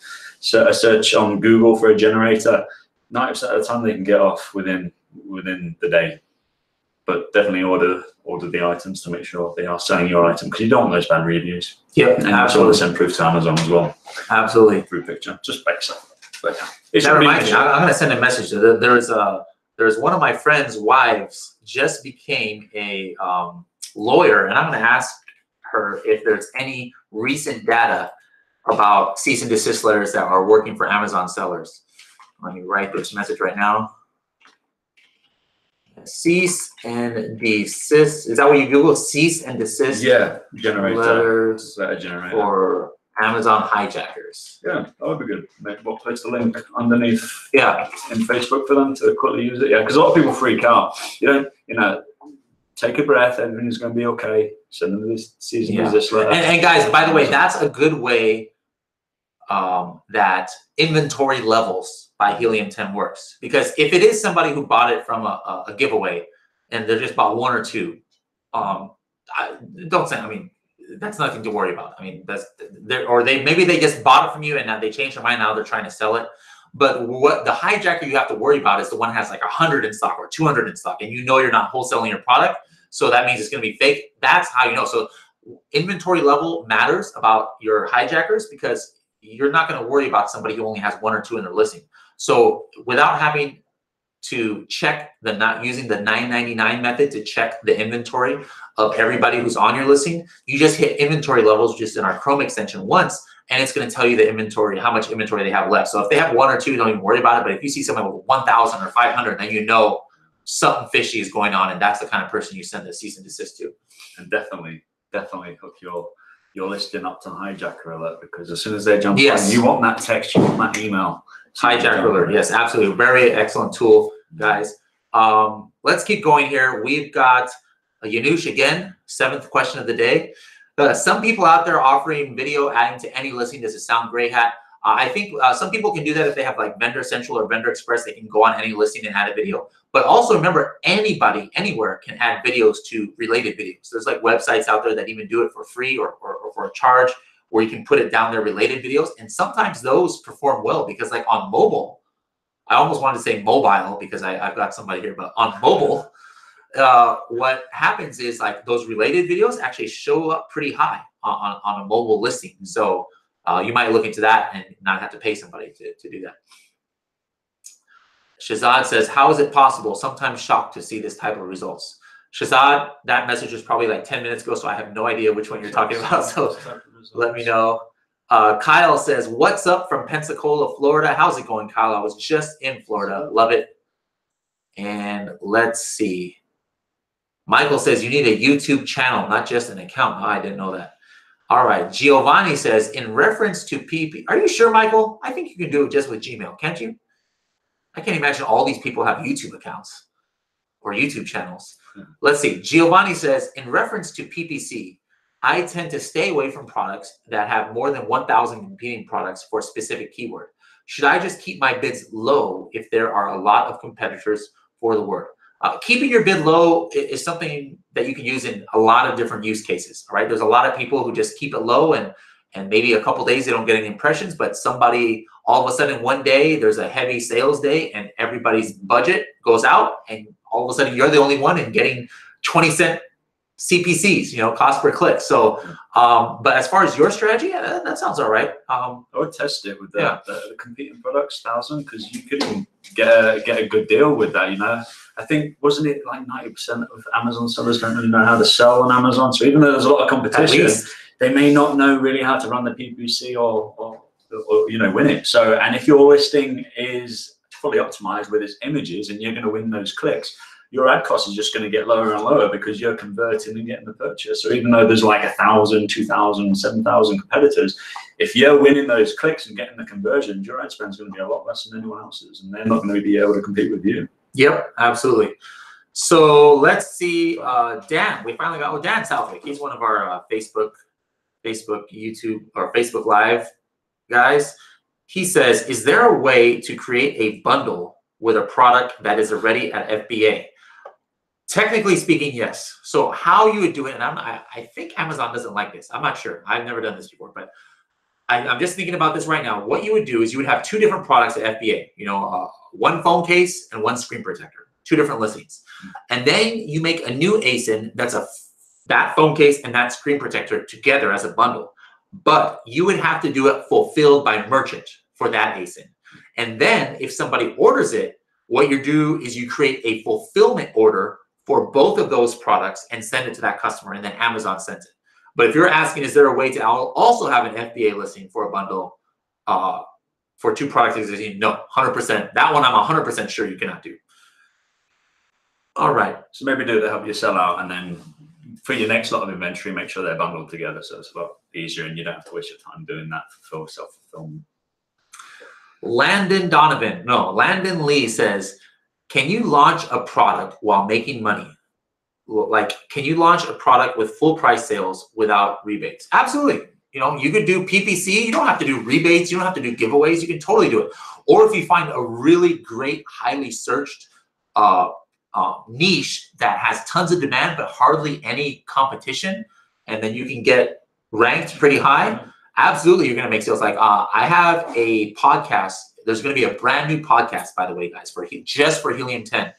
a search on Google for a generator, 90% of the time they can get off within the day. But definitely order the items to make sure they are selling your item, because you don't want those bad reviews. Yep, and absolutely. Send proof to Amazon as well. Absolutely. Through picture, just basic. But that reminds me, I'm going to send a message. There's one of my friends' wives just became a lawyer, and I'm going to ask her if there's any recent data about cease and desist letters that are working for Amazon sellers. Let me write this message right now. Cease and desist. Is that what you Google? Cease and desist? Yeah, generator. Letters letter generator. For Amazon hijackers. Yeah, that would be good. Maybe we'll place the link underneath. Yeah. In Facebook for them to quickly use it. Yeah, because a lot of people freak out. You know, take a breath. Everything's going to be okay. Send them this cease and desist letter. And guys, by the way, that's a good way that inventory levels by Helium 10 works. Because if it is somebody who bought it from a giveaway and they just bought one or two, don't say, I mean, that's nothing to worry about. I mean, maybe they just bought it from you and now they changed their mind, now they're trying to sell it. But what the hijacker you have to worry about is the one that has like 100 in stock or 200 in stock, and you know you're not wholesaling your product, so that means it's going to be fake. That's how you know. So inventory level matters about your hijackers, because you're not going to worry about somebody who only has one or two in their listing. So without having to check using the 999 method to check the inventory of everybody who's on your listing, you just hit inventory levels just in our Chrome extension once, and it's going to tell you the inventory, how much inventory they have left. So if they have one or two, don't even worry about it. But if you see someone with 1,000 or 500, then you know something fishy is going on, and that's the kind of person you send a cease and desist to. And definitely hook your listing up to hijacker alert, because as soon as they jump on, you want that text, you want that email. Hijacker alert, yes, absolutely. Very excellent tool, guys. Let's keep going here. We've got Yanush again, 7th question of the day. Some people out there offering video adding to any listing. Does it sound gray hat? I think some people can do that if they have like Vendor Central or Vendor Express. They can go on any listing and add a video. But also remember, anybody, anywhere can add videos to related videos. There's like websites out there that even do it for free or for a charge, where you can put it down their related videos. And sometimes those perform well, because like on mobile, I almost wanted to say mobile because I've got somebody here, but on mobile, what happens is like those related videos actually show up pretty high on a mobile listing. So you might look into that and not have to pay somebody to do that. Shazad says, how is it possible? Sometimes shocked to see this type of results. Shazad, that message was probably like 10 minutes ago, so I have no idea which one you're talking about. So let me know. Kyle says, what's up from Pensacola, Florida? How's it going, Kyle? I was just in Florida. Love it. And let's see. Michael says, you need a YouTube channel, not just an account. Oh, I didn't know that. All right. Giovanni says, in reference to PP. Are you sure, Michael? I think you can do it just with Gmail, can't you? I can't imagine all these people have YouTube accounts or YouTube channels. Let's see. Giovanni says, in reference to PPC, I tend to stay away from products that have more than 1,000 competing products for a specific keyword. Should I just keep my bids low if there are a lot of competitors for the word? Keeping your bid low is something that you can use in a lot of different use cases. All right. There's a lot of people who just keep it low, and maybe a couple days they don't get any impressions, but somebody all of a sudden one day there's a heavy sales day and everybody's budget goes out, and all of a sudden you're the only one and getting 20-cent CPCs, you know, cost per click. So, but as far as your strategy, yeah, that sounds all right. I would test it with the competing products, 1,000, because you could even get a good deal with that. You know, I think, wasn't it like 90% of Amazon sellers don't really know how to sell on Amazon? So even though there's a lot of competition, they may not know really how to run the PPC or you know, win it. So, and if your listing is fully optimized with its images and you're going to win those clicks, your ad cost is just going to get lower and lower because you're converting and getting the purchase. So even though there's like 1,000, 2,000, 7,000 competitors, if you're winning those clicks and getting the conversion, your ad spend is going to be a lot less than anyone else's, and they're not going to be able to compete with you. Yep, absolutely. So let's see, Dan. We finally got Dan Southwick. He's one of our Facebook, YouTube, or Facebook Live guys. He says, "Is there a way to create a bundle with a product that is already at FBA?" Technically speaking, yes. So how you would do it, and I think Amazon doesn't like this. I'm not sure. I've never done this before, but I'm just thinking about this right now. What you would do is you would have two different products at FBA. You know, one phone case and one screen protector. Two different listings, and then you make a new ASIN that's that phone case and that screen protector together as a bundle. But you would have to do it fulfilled by merchant for that ASIN. And then if somebody orders it, what you do is you create a fulfillment order for both of those products and send it to that customer, and then Amazon sends it. But if you're asking, is there a way to also have an FBA listing for a bundle for two products existing? No, 100%. That one I'm 100% sure you cannot do. All right. So maybe do it to help you sell out, and then for your next lot of inventory, make sure they're bundled together, so it's a lot easier and you don't have to waste your time doing that for self-fulfillment. Landon Lee says, "Can you launch a product while making money? Like, can you launch a product with full price sales without rebates?" Absolutely. You know, you could do PPC. You don't have to do rebates. You don't have to do giveaways. You can totally do it. Or if you find a really great, highly searched niche that has tons of demand but hardly any competition, and then you can get ranked pretty high, absolutely you're going to make sales. Like I have a podcast. There's going to be a brand new podcast, by the way, guys, just for Helium 10,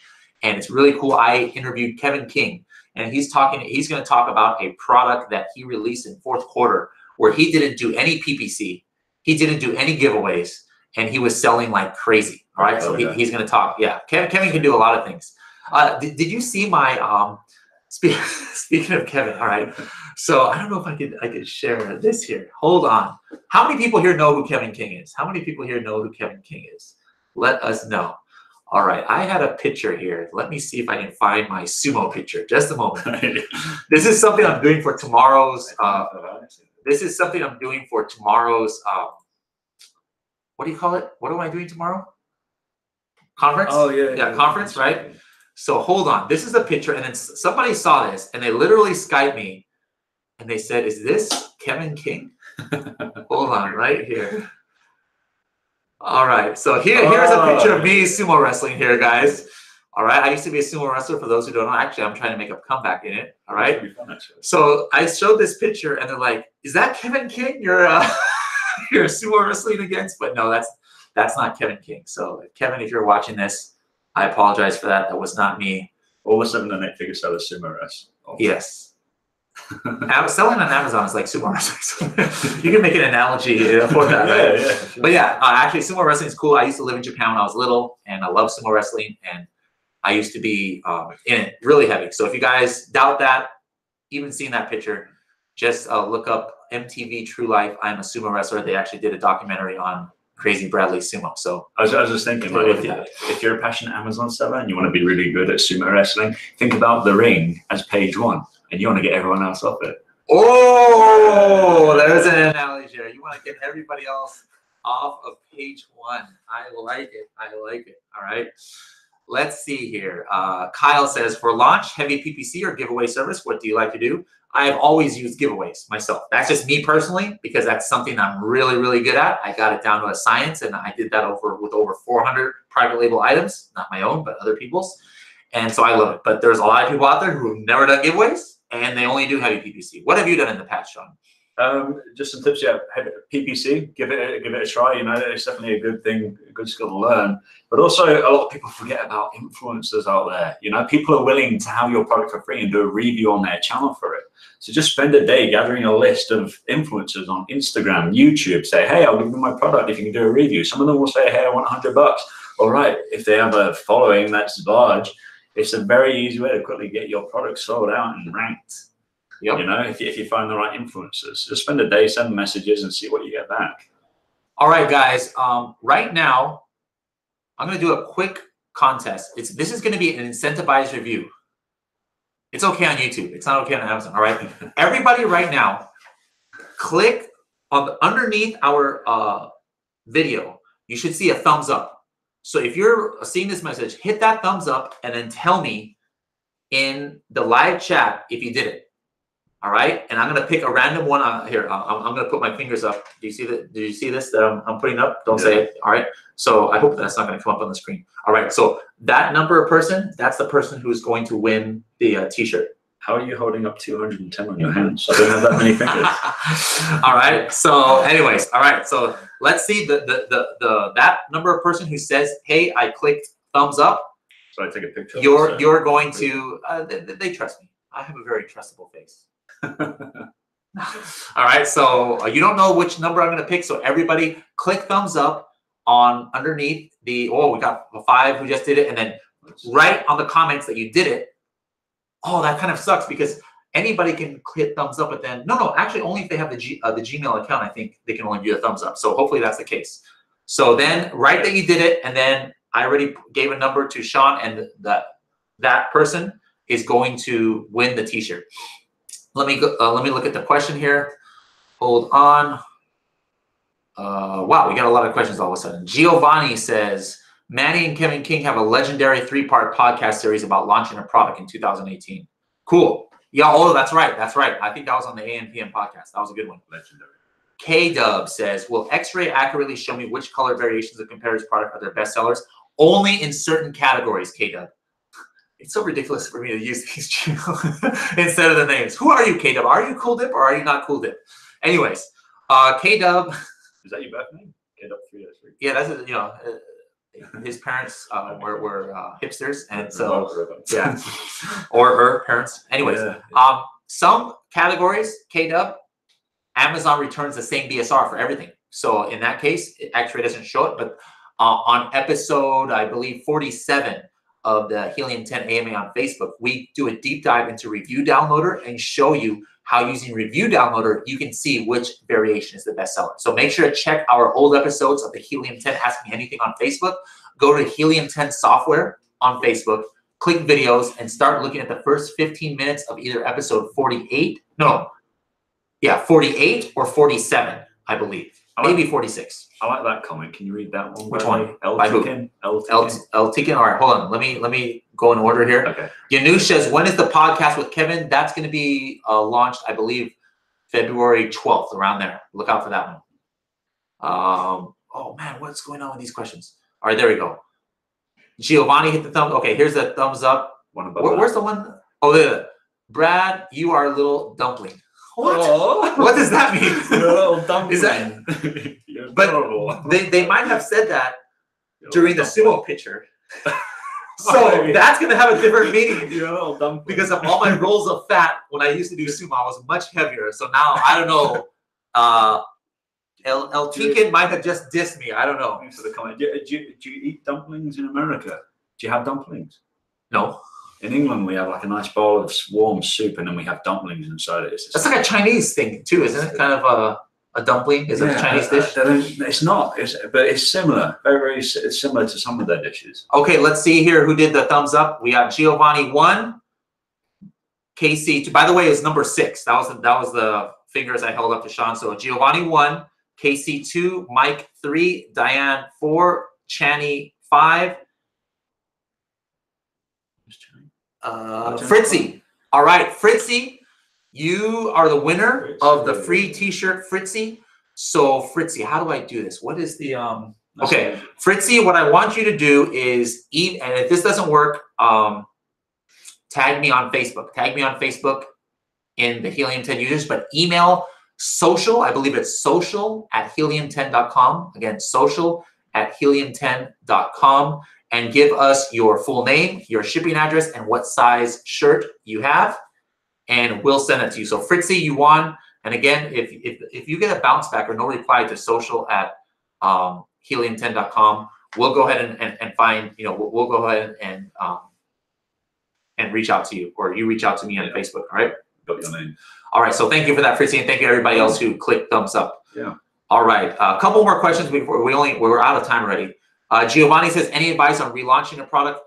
and it's really cool. I interviewed Kevin King, and he's going to talk about a product that he released in fourth quarter where he didn't do any PPC, he didn't do any giveaways, and he was selling like crazy. All right, so he's going to talk. Yeah, Kevin can do a lot of things. Did you see my speaking of Kevin? All right, so I don't know if I could share this here. Hold on. How many people here know who Kevin King is? How many people here know who Kevin King is? Let us know. All right, I had a picture here. Let me see if I can find my sumo picture. Just a moment. This is something I'm doing for tomorrow's. This is something I'm doing for tomorrow's. What do you call it? What am I doing tomorrow? Conference? Oh yeah. Yeah, conference, right? So hold on. This is a picture, and then somebody saw this, and they literally Skyped me, and they said, "Is this Kevin King?" Hold on, right here. All right. So here's a picture of me sumo wrestling here, guys. All right. I used to be a sumo wrestler. For those who don't know, actually, I'm trying to make a comeback in it. All right. So I showed this picture, and they're like, "Is that Kevin King? You're sumo wrestling against?" But no, that's not Kevin King. So Kevin, if you're watching this, I apologize for that. That was not me. All of a sudden, the next figure seller sumo wrestling. Yes. Selling on Amazon is like sumo wrestling. You can make an analogy for that, right? Yeah, sure. But yeah, actually, sumo wrestling is cool. I used to live in Japan when I was little, and I love sumo wrestling, and I used to be in it really heavy. So if you guys doubt that, even seeing that picture, just look up MTV True Life. I'm a sumo wrestler. They actually did a documentary on Crazy Bradley Sumo. So I was just thinking, like, if you're a passionate Amazon seller and you want to be really good at sumo wrestling, think about the ring as page one, and you want to get everyone else off it. Oh, there's an analogy there. You want to get everybody else off of page one. I like it. I like it. All right. Let's see here. Kyle says, "For launch, heavy PPC or giveaway service, what do you like to do?" I have always used giveaways myself. That's just me personally, because that's something I'm really, really good at. I got it down to a science, and I did that with over 400 private label items, not my own, but other people's. And so I love it. But there's a lot of people out there who've never done giveaways, and they only do heavy PPC. What have you done in the past, Sean? Just some tips. Yeah, PPC, give it a try. You know, it's definitely a good thing, a good skill to learn. But also, a lot of people forget about influencers out there. You know, people are willing to have your product for free and do a review on their channel for it. So just spend a day gathering a list of influencers on Instagram, YouTube. Say, "Hey, I'll give you my product if you can do a review." Some of them will say, "Hey, I want $100." All right, if they have a following that's large, it's a very easy way to quickly get your product sold out and ranked. Yep. You know, if you find the right influencers, just spend a day, send messages, and see what you get back. All right, guys. Right now, I'm going to do a quick contest. This is going to be an incentivized review. It's okay on YouTube. It's not okay on Amazon. All right. Everybody, right now, click on underneath our video. You should see a thumbs up. So if you're seeing this message, hit that thumbs up, and then tell me in the live chat if you did it. All right, and I'm gonna pick a random one here. I'm gonna put my fingers up. Do you see that? Do you see this that I'm putting up? Don't say it. All right. So I hope that's not gonna come up on the screen. All right. So that number of person, that's the person who's going to win the T-shirt. How are you holding up 210 on your hands? I don't have that many fingers. All right. So, anyways, all right. So let's see that number of person who says, "Hey, I clicked thumbs up." So I take a picture. You're going to. They trust me. I have a very trustable face. All right, so you don't know which number I'm going to pick, so everybody click thumbs up on underneath the, we got 5 who just did it, and then write on the comments that you did it. Oh, that kind of sucks because anybody can hit thumbs up, but then, no, actually only if they have the Gmail account, I think they can only do a thumbs up, so hopefully that's the case. So then write that you did it, and then I already gave a number to Sean, and that person is going to win the T-shirt. Let me look at the question here. Hold on. Wow, we got a lot of questions all of a sudden. Giovanni says, Manny and Kevin King have a legendary 3-part podcast series about launching a product in 2018. Cool. Yeah, that's right. That's right. I think that was on the ANPM podcast. That was a good one. Legendary. K-Dub says, will X-Ray accurately show me which color variations of competitor's product are their best sellers? Only in certain categories, K-Dub. It's so ridiculous for me to use these instead of the names. Who are you, K-Dub? Are you Cool Dip or are you not Cool Dip? Anyways, K-Dub. Is that your birth name? K-Dub 303. Yeah, that's his parents were hipsters, and so yeah, or her parents. Anyways, some categories, K-Dub, Amazon returns the same BSR for everything. So in that case, it actually doesn't show it. But on episode, I believe 47. Of the Helium 10 AMA on Facebook, we do a deep dive into Review Downloader and show you how using Review Downloader, you can see which variation is the best seller. So make sure to check our old episodes of the Helium 10 Ask Me Anything on Facebook. Go to Helium 10 Software on Facebook, click videos, and start looking at the first 15 minutes of either episode 48. No, yeah, 48 or 47, I believe. Maybe 46. I like that comment. Can you read that one? Which one? By who? El Tikin. All right, hold on. Let me go in order here. Okay. Yanush says, when is the podcast with Kevin? That's going to be launched, I believe, February 12th, around there. Look out for that one. Oh man, what's going on with these questions? All right, there we go. Giovanni hit the thumb. Okay, here's the thumbs up. Where's the one? Oh, there. Brad, you are a little dumpling. What? Oh. What does that mean? You're a little dumpling. Is that? But they might have said that during the sumo picture. So that's going to have a different meaning. You're a little dumpling. Because of all my rolls of fat when I used to do sumo, I was much heavier. So now, I don't know. El Tikin might have just dissed me. I don't know. Thanks for the comment. Do you eat dumplings in America? Do you have dumplings? No. In England, we have like a nice bowl of warm soup, and then we have dumplings inside it. That's like a Chinese thing too, isn't it? Kind of a dumpling. Is it a Chinese dish? It's not. But it's similar. Very, very similar to some of their dishes. Okay, let's see here who did the thumbs up. We got Giovanni 1, KC 2. By the way, it was number 6. That was the fingers I held up to Sean. So Giovanni 1, KC 2, Mike 3, Diane 4, Chani 5. Fritzy. All right, Fritzy, you are the winner of the free T-shirt, Fritzy. So Fritzy, how do I do this? What is the okay, Fritzy, what I want you to do is and if this doesn't work, tag me on Facebook. Tag me on Facebook in the Helium 10 users, but email social, I believe it's social@helium10.com. Again, social@helium10.com. And give us your full name, your shipping address, and what size shirt you have, and we'll send it to you. So Fritzy, you won. And again, if you get a bounce back or no reply to social@helium10.com, we'll go ahead and find, we'll go ahead and reach out to you, or you reach out to me on Facebook. All right. Got your name. All right. So thank you for that, Fritzy, and thank you everybody else who clicked thumbs up. Yeah. All right. A couple more questions before we're out of time already. Giovanni says, any advice on relaunching a product?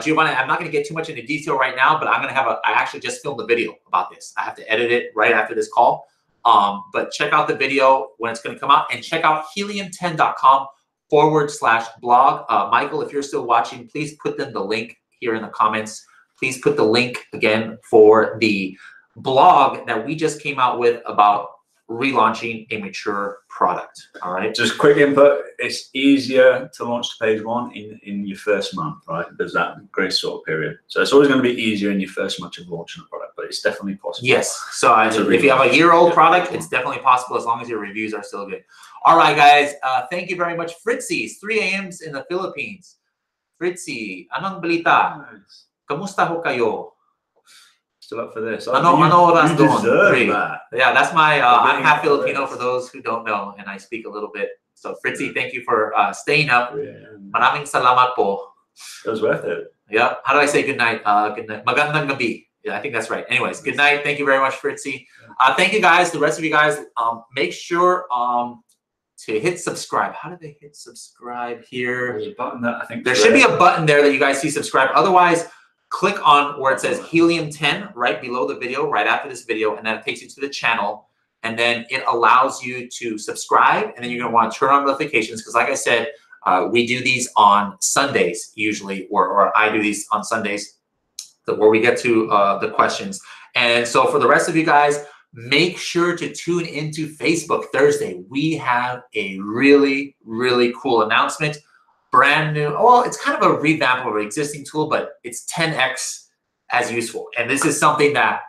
Giovanni, I'm not going to get too much into detail right now, but I'm going to I actually just filmed a video about this. I have to edit it right after this call. But check out the video when it's going to come out, and check out helium10.com/blog. Michael, if you're still watching, please put them the link here in the comments please put the link again for the blog that we just came out with about relaunching a mature product. All right. Just quick input. It's easier to launch to page 1 in your first month, right? There's that grace sort of period. So it's always going to be easier in your first month of launching a product, but it's definitely possible. Yes. So if you have a year-old product, it's definitely possible as long as your reviews are still good. All right, guys. Thank you very much. Fritzy, 3 a.m.s in the Philippines. Fritzy, anong balita? Kamusta ho kayo? Still up for this. Ano oras you doon? deserve 3. that. Yeah, that's my, I'm half Filipino this. for those who don't know, and I speak a little bit. So Fritzy, thank you for staying up. Yeah. Maraming salamat po. It was worth it. Yeah. How do I say good night? Good night. Magandang gabi. Yeah, I think that's right. Anyways, good night. Thank you very much, Fritzy. Thank you guys. The rest of you guys, make sure to hit subscribe. How do they hit subscribe here? There's a button that I think there should be a button there that you guys see subscribe. Otherwise, click on where it says Helium 10 right below the video, right after this video, and then it takes you to the channel. And then it allows you to subscribe, and then you're going to want to turn on notifications because, like I said, we do these on Sundays usually, or I do these on Sundays where we get to the questions. And so for the rest of you guys, make sure to tune into Facebook Thursday. We have a really, really cool announcement. Brand new, well, it's kind of a revamp of an existing tool, but it's 10x as useful. And this is something that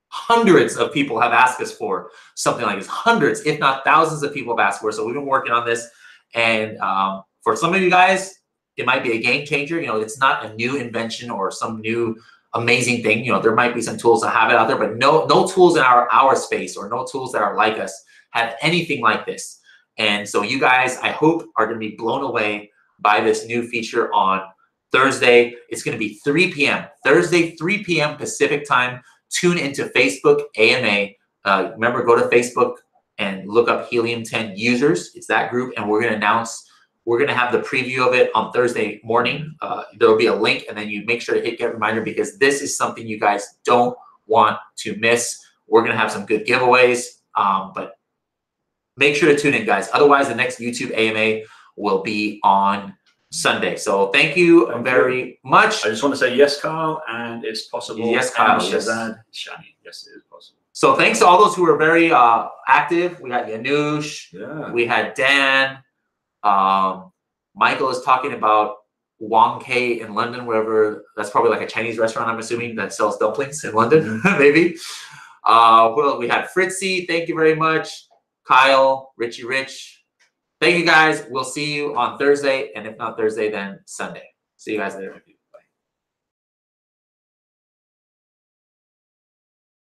hundreds of people have asked us for, something like this. Hundreds, if not thousands of people have asked for it. So we've been working on this. And for some of you guys, it might be a game changer. You know, it's not a new invention or some new amazing thing. You know, there might be some tools that have it out there, but no tools in our space or no tools that are like us have anything like this. And so you guys, I hope, are going to be blown away by this new feature on Thursday. It's going to be 3 p.m. Thursday, 3 p.m. Pacific time. Tune into Facebook AMA. Remember, go to Facebook and look up Helium 10 users. It's that group, and we're going to have the preview of it on Thursday morning. There will be a link, and then you make sure to hit get reminder because this is something you guys don't want to miss. We're going to have some good giveaways, but make sure to tune in, guys. Otherwise, the next YouTube AMA will be on Sunday. So thank you very much. I just want to say yes, Carl, and it's possible. Yes, Kyle. Yes, Shani. Yes, it is possible. So thanks to all those who were very active. We got Yanush. Yeah. We had Dan. Michael is talking about Wong K in London, wherever. That's probably like a Chinese restaurant, I'm assuming, that sells dumplings in London, maybe. Well, we had Fritzy. Thank you very much. Kyle, Richie Rich. Thank you, guys. We'll see you on Thursday. And if not Thursday, then Sunday. See you guys later.